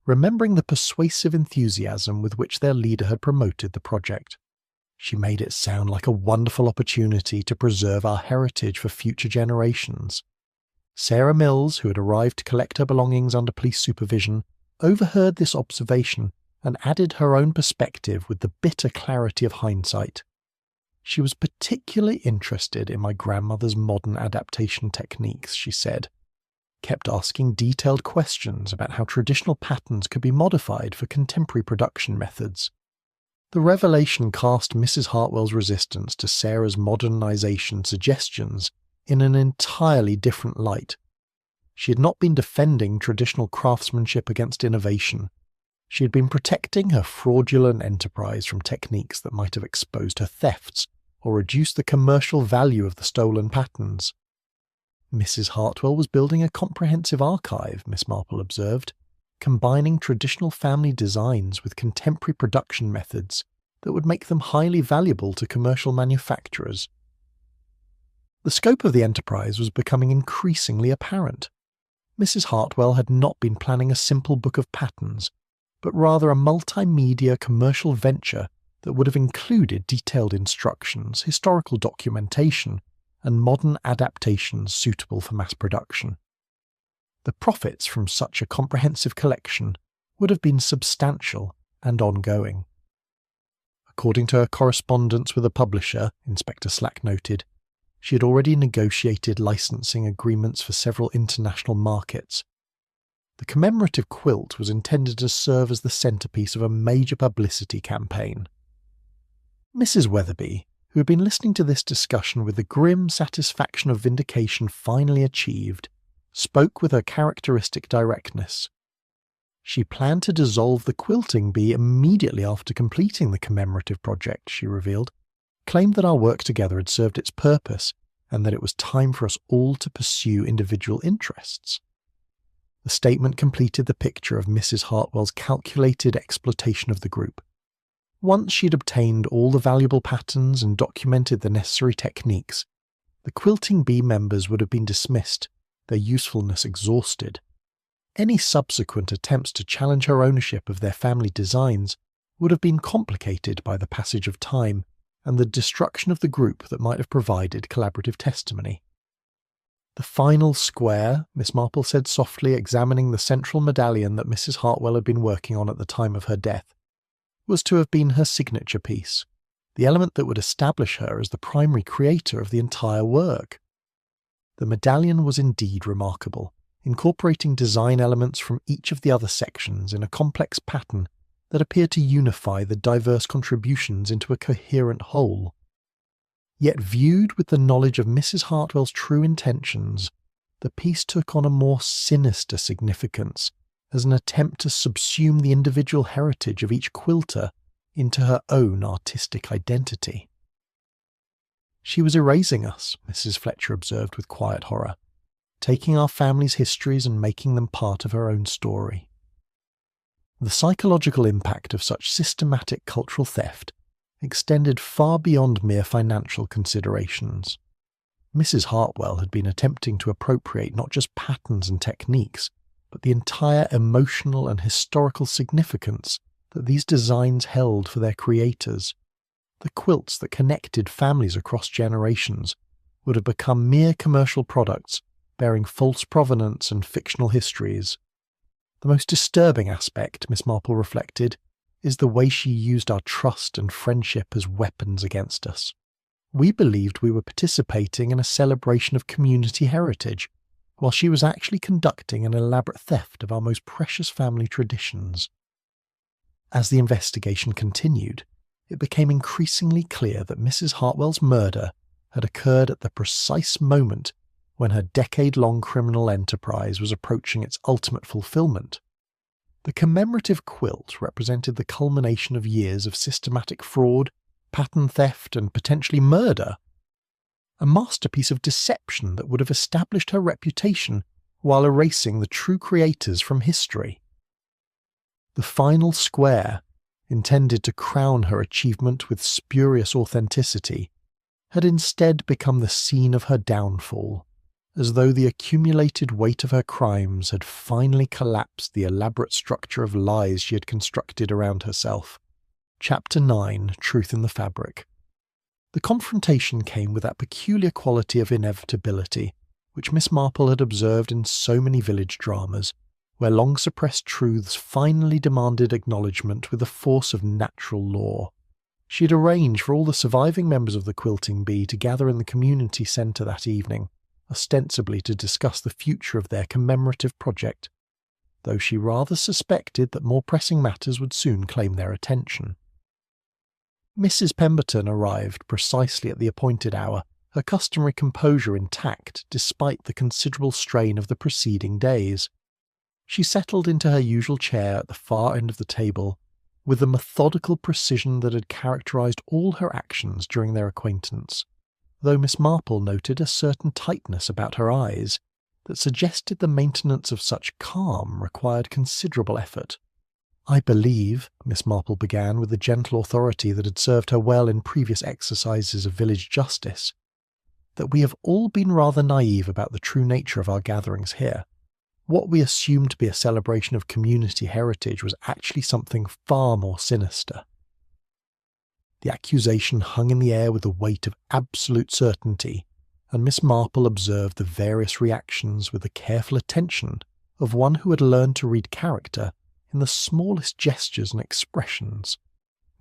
remembering the persuasive enthusiasm with which their leader had promoted the project. She made it sound like a wonderful opportunity to preserve our heritage for future generations. Sarah Mills, who had arrived to collect her belongings under police supervision, overheard this observation and added her own perspective with the bitter clarity of hindsight. She was particularly interested in my grandmother's modern adaptation techniques, she said, kept asking detailed questions about how traditional patterns could be modified for contemporary production methods. The revelation cast Mrs. Hartwell's resistance to Sarah's modernization suggestions in an entirely different light. She had not been defending traditional craftsmanship against innovation. She had been protecting her fraudulent enterprise from techniques that might have exposed her thefts or reduce the commercial value of the stolen patterns. Mrs. Hartwell was building a comprehensive archive, Miss Marple observed, combining traditional family designs with contemporary production methods that would make them highly valuable to commercial manufacturers. The scope of the enterprise was becoming increasingly apparent. Mrs. Hartwell had not been planning a simple book of patterns, but rather a multimedia commercial venture that would have included detailed instructions, historical documentation, and modern adaptations suitable for mass production. The profits from such a comprehensive collection would have been substantial and ongoing. According to her correspondence with a publisher, Inspector Slack noted, she had already negotiated licensing agreements for several international markets. The commemorative quilt was intended to serve as the centrepiece of a major publicity campaign. Mrs. Weatherby, who had been listening to this discussion with the grim satisfaction of vindication finally achieved, spoke with her characteristic directness. She planned to dissolve the quilting bee immediately after completing the commemorative project, she revealed, claimed that our work together had served its purpose and that it was time for us all to pursue individual interests. The statement completed the picture of Mrs. Hartwell's calculated exploitation of the group. Once she'd obtained all the valuable patterns and documented the necessary techniques, the quilting bee members would have been dismissed, their usefulness exhausted. Any subsequent attempts to challenge her ownership of their family designs would have been complicated by the passage of time and the destruction of the group that might have provided collaborative testimony. The final square, Miss Marple said softly, examining the central medallion that Mrs. Hartwell had been working on at the time of her death, was to have been her signature piece, the element that would establish her as the primary creator of the entire work. The medallion was indeed remarkable, incorporating design elements from each of the other sections in a complex pattern that appeared to unify the diverse contributions into a coherent whole. Yet viewed with the knowledge of Mrs. Hartwell's true intentions, the piece took on a more sinister significance as an attempt to subsume the individual heritage of each quilter into her own artistic identity. She was erasing us, Mrs. Fletcher observed with quiet horror, taking our family's histories and making them part of her own story. The psychological impact of such systematic cultural theft extended far beyond mere financial considerations. Mrs. Hartwell had been attempting to appropriate not just patterns and techniques, but the entire emotional and historical significance that these designs held for their creators. The quilts that connected families across generations would have become mere commercial products bearing false provenance and fictional histories. The most disturbing aspect, Miss Marple reflected, is the way she used our trust and friendship as weapons against us. We believed we were participating in a celebration of community heritage, while she was actually conducting an elaborate theft of our most precious family traditions. As the investigation continued, it became increasingly clear that Mrs. Hartwell's murder had occurred at the precise moment when her decade-long criminal enterprise was approaching its ultimate fulfillment. The commemorative quilt represented the culmination of years of systematic fraud, pattern theft, and potentially murder. A masterpiece of deception that would have established her reputation while erasing the true creators from history. The final square, intended to crown her achievement with spurious authenticity, had instead become the scene of her downfall, as though the accumulated weight of her crimes had finally collapsed the elaborate structure of lies she had constructed around herself. Chapter 9, Truth in the Fabric. The confrontation came with that peculiar quality of inevitability which Miss Marple had observed in so many village dramas, where long-suppressed truths finally demanded acknowledgement with the force of natural law. She had arranged for all the surviving members of the Quilting Bee to gather in the community centre that evening, ostensibly to discuss the future of their commemorative project, though she rather suspected that more pressing matters would soon claim their attention. Mrs. Pemberton arrived precisely at the appointed hour, her customary composure intact despite the considerable strain of the preceding days. She settled into her usual chair at the far end of the table with the methodical precision that had characterised all her actions during their acquaintance, though Miss Marple noted a certain tightness about her eyes that suggested the maintenance of such calm required considerable effort. "I believe," Miss Marple began with the gentle authority that had served her well in previous exercises of village justice, "that we have all been rather naive about the true nature of our gatherings here. What we assumed to be a celebration of community heritage was actually something far more sinister." The accusation hung in the air with the weight of absolute certainty, and Miss Marple observed the various reactions with the careful attention of one who had learned to read character in the smallest gestures and expressions.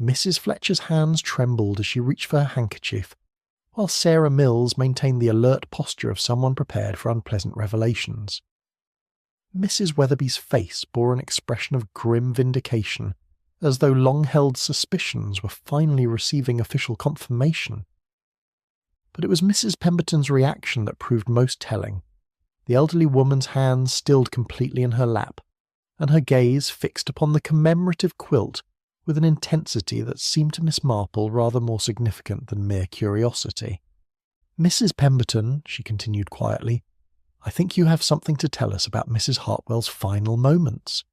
Mrs. Fletcher's hands trembled as she reached for her handkerchief, while Sarah Mills maintained the alert posture of someone prepared for unpleasant revelations. Mrs. Weatherby's face bore an expression of grim vindication, as though long-held suspicions were finally receiving official confirmation. But it was Mrs. Pemberton's reaction that proved most telling. The elderly woman's hands stilled completely in her lap, and her gaze fixed upon the commemorative quilt with an intensity that seemed to Miss Marple rather more significant than mere curiosity. "Mrs. Pemberton," she continued quietly, "I think you have something to tell us about Mrs. Hartwell's final moments."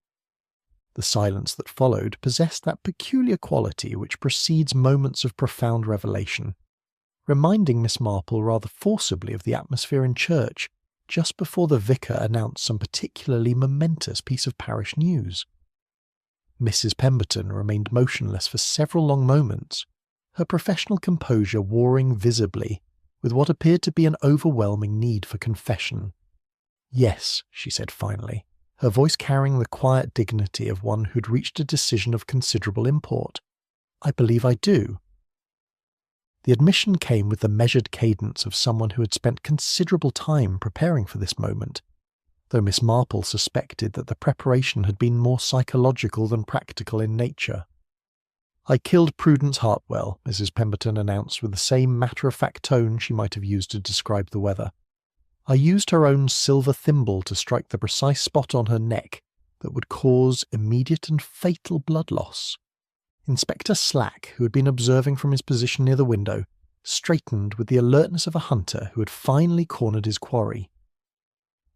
The silence that followed possessed that peculiar quality which precedes moments of profound revelation, reminding Miss Marple rather forcibly of the atmosphere in church just before the vicar announced some particularly momentous piece of parish news. Mrs. Pemberton remained motionless for several long moments, her professional composure warring visibly with what appeared to be an overwhelming need for confession. "Yes," she said finally, her voice carrying the quiet dignity of one who'd reached a decision of considerable import. "I believe I do." The admission came with the measured cadence of someone who had spent considerable time preparing for this moment, though Miss Marple suspected that the preparation had been more psychological than practical in nature. "I killed Prudence Hartwell," Mrs. Pemberton announced with the same matter-of-fact tone she might have used to describe the weather. "I used her own silver thimble to strike the precise spot on her neck that would cause immediate and fatal blood loss." Inspector Slack, who had been observing from his position near the window, straightened with the alertness of a hunter who had finally cornered his quarry.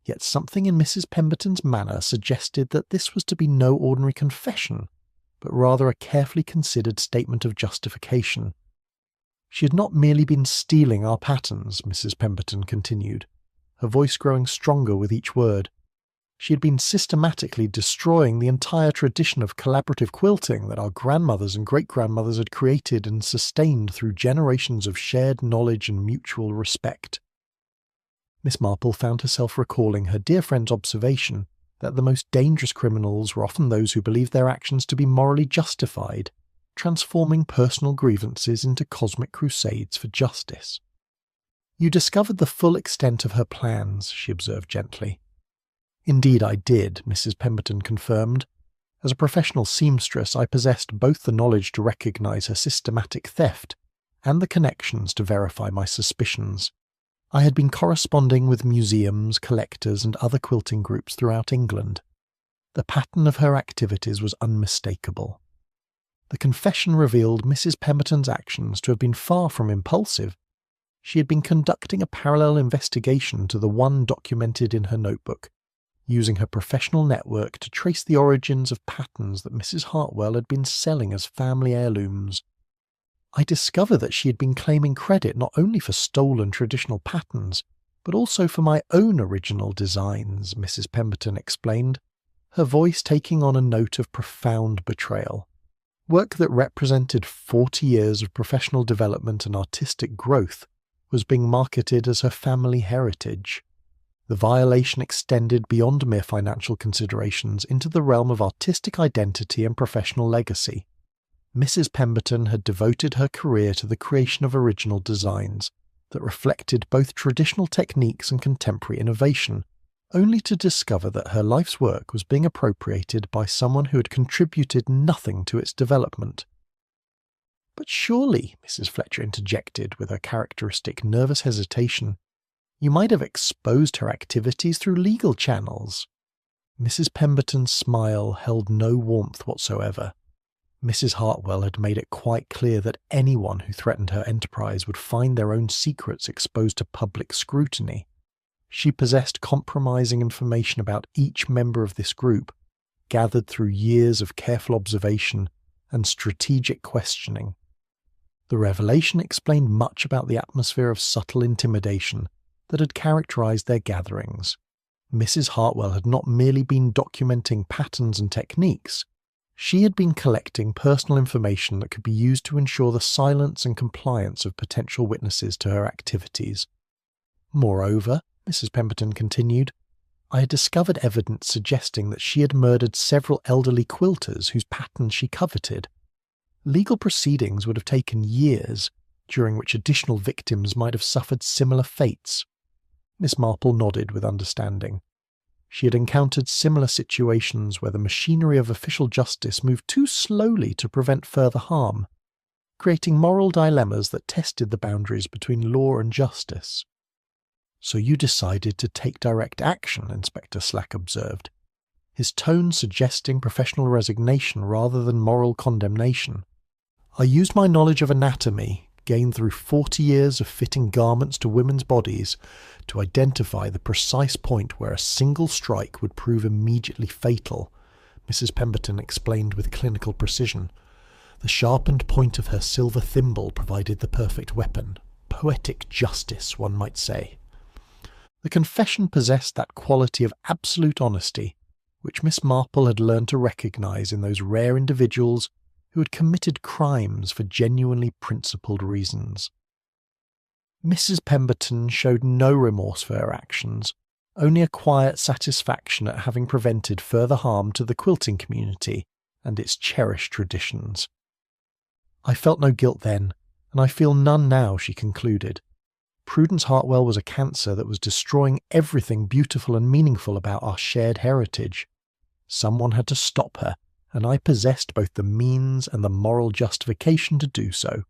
Yet something in Mrs. Pemberton's manner suggested that this was to be no ordinary confession, but rather a carefully considered statement of justification. "She had not merely been stealing our patterns," Mrs. Pemberton continued, her voice growing stronger with each word. "She had been systematically destroying the entire tradition of collaborative quilting that our grandmothers and great-grandmothers had created and sustained through generations of shared knowledge and mutual respect." Miss Marple found herself recalling her dear friend's observation that the most dangerous criminals were often those who believed their actions to be morally justified, transforming personal grievances into cosmic crusades for justice. "You discovered the full extent of her plans," she observed gently. "Indeed I did," Mrs. Pemberton confirmed. "As a professional seamstress, I possessed both the knowledge to recognise her systematic theft and the connections to verify my suspicions. I had been corresponding with museums, collectors, and other quilting groups throughout England. The pattern of her activities was unmistakable. The confession revealed Mrs. Pemberton's actions to have been far from impulsive. She had been conducting a parallel investigation to the one documented in her notebook, using her professional network to trace the origins of patterns that Mrs. Hartwell had been selling as family heirlooms. I discovered that she had been claiming credit not only for stolen traditional patterns, but also for my own original designs," Mrs. Pemberton explained, her voice taking on a note of profound betrayal. Work that represented 40 years of professional development and artistic growth was being marketed as her family heritage. The violation extended beyond mere financial considerations into the realm of artistic identity and professional legacy. Mrs. Pemberton had devoted her career to the creation of original designs that reflected both traditional techniques and contemporary innovation, only to discover that her life's work was being appropriated by someone who had contributed nothing to its development. "But surely," Mrs. Fletcher interjected with her characteristic nervous hesitation, "you might have exposed her activities through legal channels." Mrs. Pemberton's smile held no warmth whatsoever. Mrs. Hartwell had made it quite clear that anyone who threatened her enterprise would find their own secrets exposed to public scrutiny. She possessed compromising information about each member of this group, gathered through years of careful observation and strategic questioning. The revelation explained much about the atmosphere of subtle intimidation that had characterized their gatherings. Mrs. Hartwell had not merely been documenting patterns and techniques, she had been collecting personal information that could be used to ensure the silence and compliance of potential witnesses to her activities. Moreover, Mrs. Pemberton continued, I had discovered evidence suggesting that she had murdered several elderly quilters whose patterns she coveted. Legal proceedings would have taken years, during which additional victims might have suffered similar fates. Miss Marple nodded with understanding. She had encountered similar situations where the machinery of official justice moved too slowly to prevent further harm, creating moral dilemmas that tested the boundaries between law and justice. So you decided to take direct action, Inspector Slack observed, his tone suggesting professional resignation rather than moral condemnation. I used my knowledge of anatomy, gained through 40 years of fitting garments to women's bodies, to identify the precise point where a single strike would prove immediately fatal, Mrs. Pemberton explained with clinical precision. The sharpened point of her silver thimble provided the perfect weapon. Poetic justice, one might say. The confession possessed that quality of absolute honesty, which Miss Marple had learned to recognise in those rare individuals who had committed crimes for genuinely principled reasons. Mrs. Pemberton showed no remorse for her actions, only a quiet satisfaction at having prevented further harm to the quilting community and its cherished traditions. I felt no guilt then, and I feel none now, she concluded. Prudence Hartwell was a cancer that was destroying everything beautiful and meaningful about our shared heritage. Someone had to stop her, and I possessed both the means and the moral justification to do so.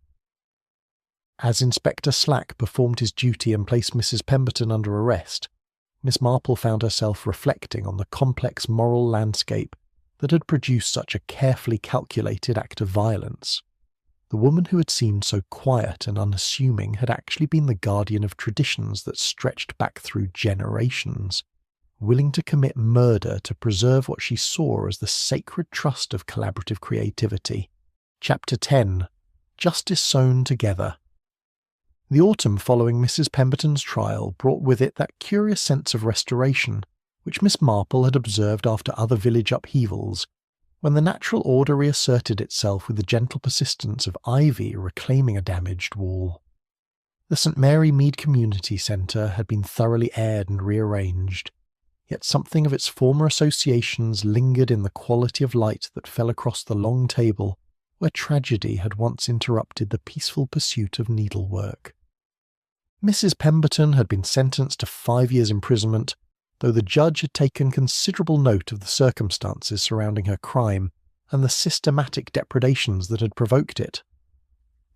As Inspector Slack performed his duty and placed Mrs. Pemberton under arrest, Miss Marple found herself reflecting on the complex moral landscape that had produced such a carefully calculated act of violence. The woman who had seemed so quiet and unassuming had actually been the guardian of traditions that stretched back through generations, willing to commit murder to preserve what she saw as the sacred trust of collaborative creativity. Chapter 10. Justice Sewn Together. The autumn following Mrs. Pemberton's trial brought with it that curious sense of restoration which Miss Marple had observed after other village upheavals, when the natural order reasserted itself with the gentle persistence of ivy reclaiming a damaged wall. The St. Mary Mead Community Centre had been thoroughly aired and rearranged, yet something of its former associations lingered in the quality of light that fell across the long table where tragedy had once interrupted the peaceful pursuit of needlework. Mrs. Pemberton had been sentenced to 5 years' imprisonment, though the judge had taken considerable note of the circumstances surrounding her crime and the systematic depredations that had provoked it.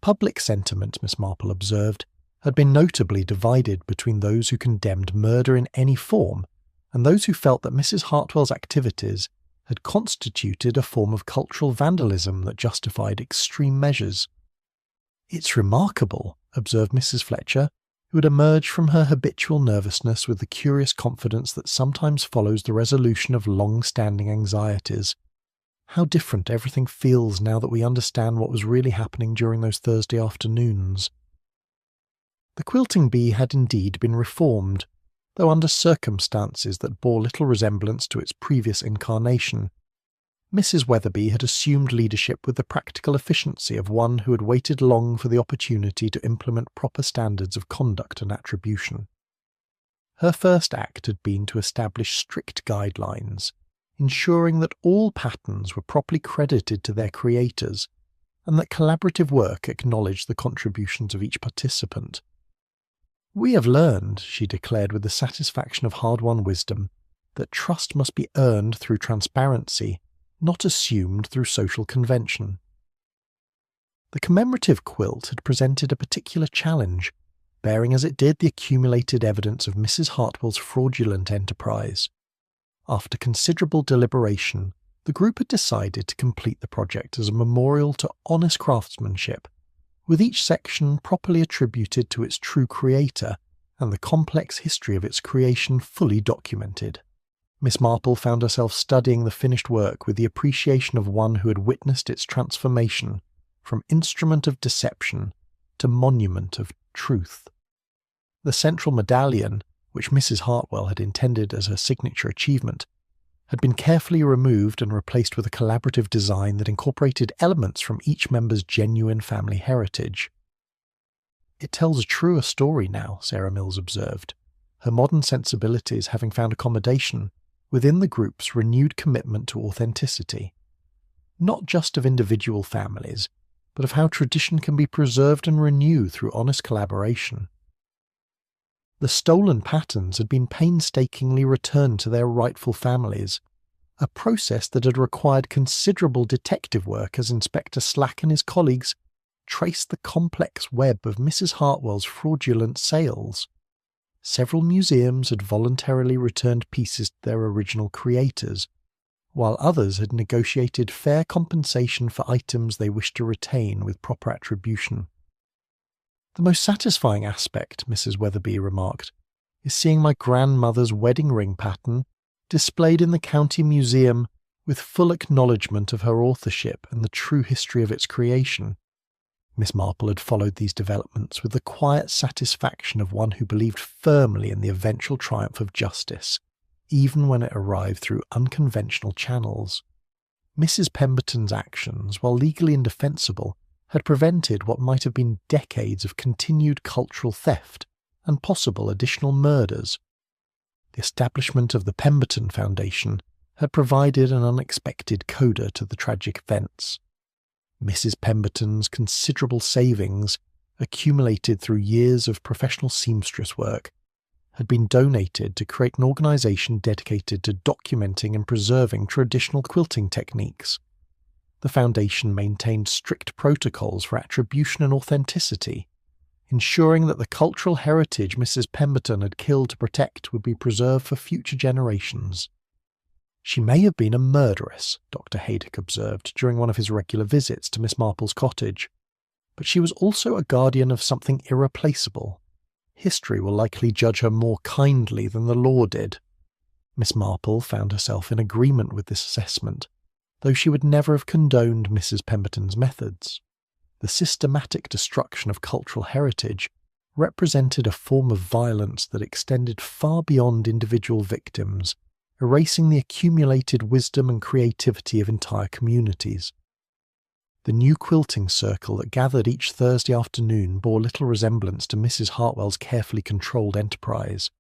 Public sentiment, Miss Marple observed, had been notably divided between those who condemned murder in any form and those who felt that Mrs. Hartwell's activities had constituted a form of cultural vandalism that justified extreme measures. "It's remarkable," observed Mrs. Fletcher, who had emerged from her habitual nervousness with the curious confidence that sometimes follows the resolution of long-standing anxieties. "How different everything feels now that we understand what was really happening during those Thursday afternoons." The quilting bee had indeed been reformed, though under circumstances that bore little resemblance to its previous incarnation. Mrs. Weatherby had assumed leadership with the practical efficiency of one who had waited long for the opportunity to implement proper standards of conduct and attribution. Her first act had been to establish strict guidelines, ensuring that all patterns were properly credited to their creators, and that collaborative work acknowledged the contributions of each participant. "We have learned," she declared with the satisfaction of hard-won wisdom, "that trust must be earned through transparency, not assumed through social convention." The commemorative quilt had presented a particular challenge, bearing as it did the accumulated evidence of Mrs. Hartwell's fraudulent enterprise. After considerable deliberation, the group had decided to complete the project as a memorial to honest craftsmanship, with each section properly attributed to its true creator and the complex history of its creation fully documented. Miss Marple found herself studying the finished work with the appreciation of one who had witnessed its transformation from instrument of deception to monument of truth. The central medallion, which Mrs. Hartwell had intended as her signature achievement, had been carefully removed and replaced with a collaborative design that incorporated elements from each member's genuine family heritage. "It tells a truer story now," Sarah Mills observed, her modern sensibilities having found accommodation within the group's renewed commitment to authenticity, not just of individual families, but of how tradition can be preserved and renewed through honest collaboration. The stolen patterns had been painstakingly returned to their rightful families, a process that had required considerable detective work as Inspector Slack and his colleagues traced the complex web of Mrs. Hartwell's fraudulent sales. Several museums had voluntarily returned pieces to their original creators, while others had negotiated fair compensation for items they wished to retain with proper attribution. "The most satisfying aspect," Mrs. Weatherby remarked, "is seeing my grandmother's wedding ring pattern displayed in the county museum with full acknowledgement of her authorship and the true history of its creation." Miss Marple had followed these developments with the quiet satisfaction of one who believed firmly in the eventual triumph of justice, even when it arrived through unconventional channels. Mrs. Pemberton's actions, while legally indefensible, had prevented what might have been decades of continued cultural theft and possible additional murders. The establishment of the Pemberton Foundation had provided an unexpected coda to the tragic events. Mrs. Pemberton's considerable savings, accumulated through years of professional seamstress work, had been donated to create an organisation dedicated to documenting and preserving traditional quilting techniques. The foundation maintained strict protocols for attribution and authenticity, ensuring that the cultural heritage Mrs. Pemberton had killed to protect would be preserved for future generations. "She may have been a murderess," Dr. Haydock observed during one of his regular visits to Miss Marple's cottage, "but she was also a guardian of something irreplaceable. History will likely judge her more kindly than the law did." Miss Marple found herself in agreement with this assessment, though she would never have condoned Mrs. Pemberton's methods. The systematic destruction of cultural heritage represented a form of violence that extended far beyond individual victims, erasing the accumulated wisdom and creativity of entire communities. The new quilting circle that gathered each Thursday afternoon bore little resemblance to Mrs. Hartwell's carefully controlled enterprise.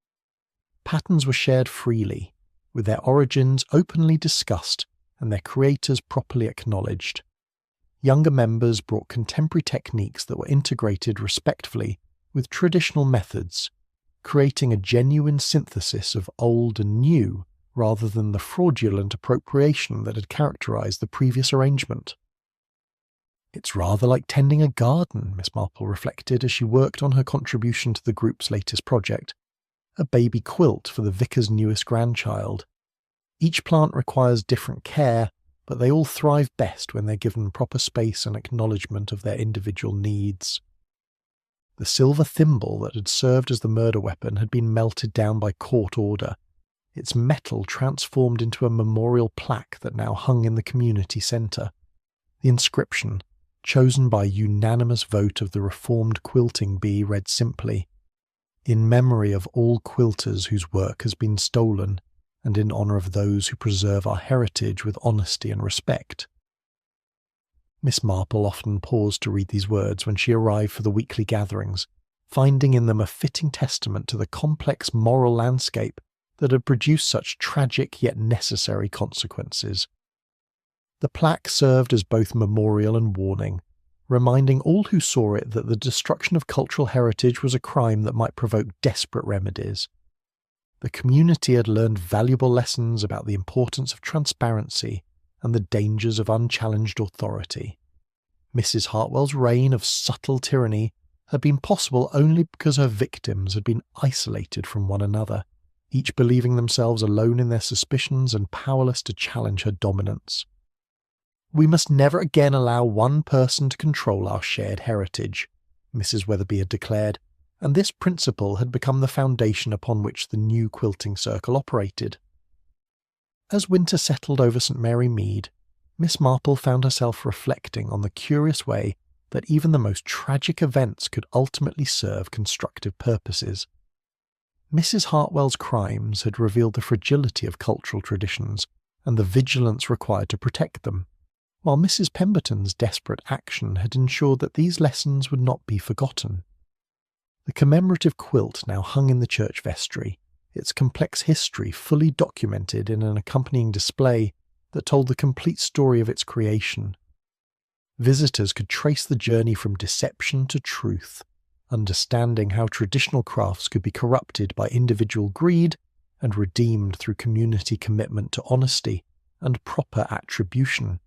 Patterns were shared freely, with their origins openly discussed and their creators properly acknowledged. Younger members brought contemporary techniques that were integrated respectfully with traditional methods, creating a genuine synthesis of old and new rather than the fraudulent appropriation that had characterized the previous arrangement. "It's rather like tending a garden," Miss Marple reflected as she worked on her contribution to the group's latest project, a baby quilt for the vicar's newest grandchild. Each plant requires different care, but they all thrive best when they're given proper space and acknowledgement of their individual needs. The silver thimble that had served as the murder weapon had been melted down by court order, its metal transformed into a memorial plaque that now hung in the community centre. The inscription, chosen by a unanimous vote of the Reformed Quilting Bee, read simply, "In memory of all quilters whose work has been stolen, and in honour of those who preserve our heritage with honesty and respect." Miss Marple often paused to read these words when she arrived for the weekly gatherings, finding in them a fitting testament to the complex moral landscape that had produced such tragic yet necessary consequences. The plaque served as both memorial and warning, reminding all who saw it that the destruction of cultural heritage was a crime that might provoke desperate remedies. The community had learned valuable lessons about the importance of transparency and the dangers of unchallenged authority. Mrs. Hartwell's reign of subtle tyranny had been possible only because her victims had been isolated from one another, each believing themselves alone in their suspicions and powerless to challenge her dominance. "We must never again allow one person to control our shared heritage," Mrs. Weatherby had declared, and this principle had become the foundation upon which the new quilting circle operated. As winter settled over St. Mary Mead, Miss Marple found herself reflecting on the curious way that even the most tragic events could ultimately serve constructive purposes. Mrs. Hartwell's crimes had revealed the fragility of cultural traditions and the vigilance required to protect them, while Mrs. Pemberton's desperate action had ensured that these lessons would not be forgotten. The commemorative quilt now hung in the church vestry, its complex history fully documented in an accompanying display that told the complete story of its creation. Visitors could trace the journey from deception to truth, understanding how traditional crafts could be corrupted by individual greed and redeemed through community commitment to honesty and proper attribution.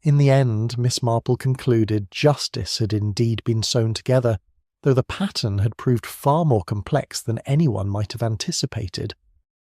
In the end, Miss Marple concluded justice had indeed been sewn together, though the pattern had proved far more complex than anyone might have anticipated.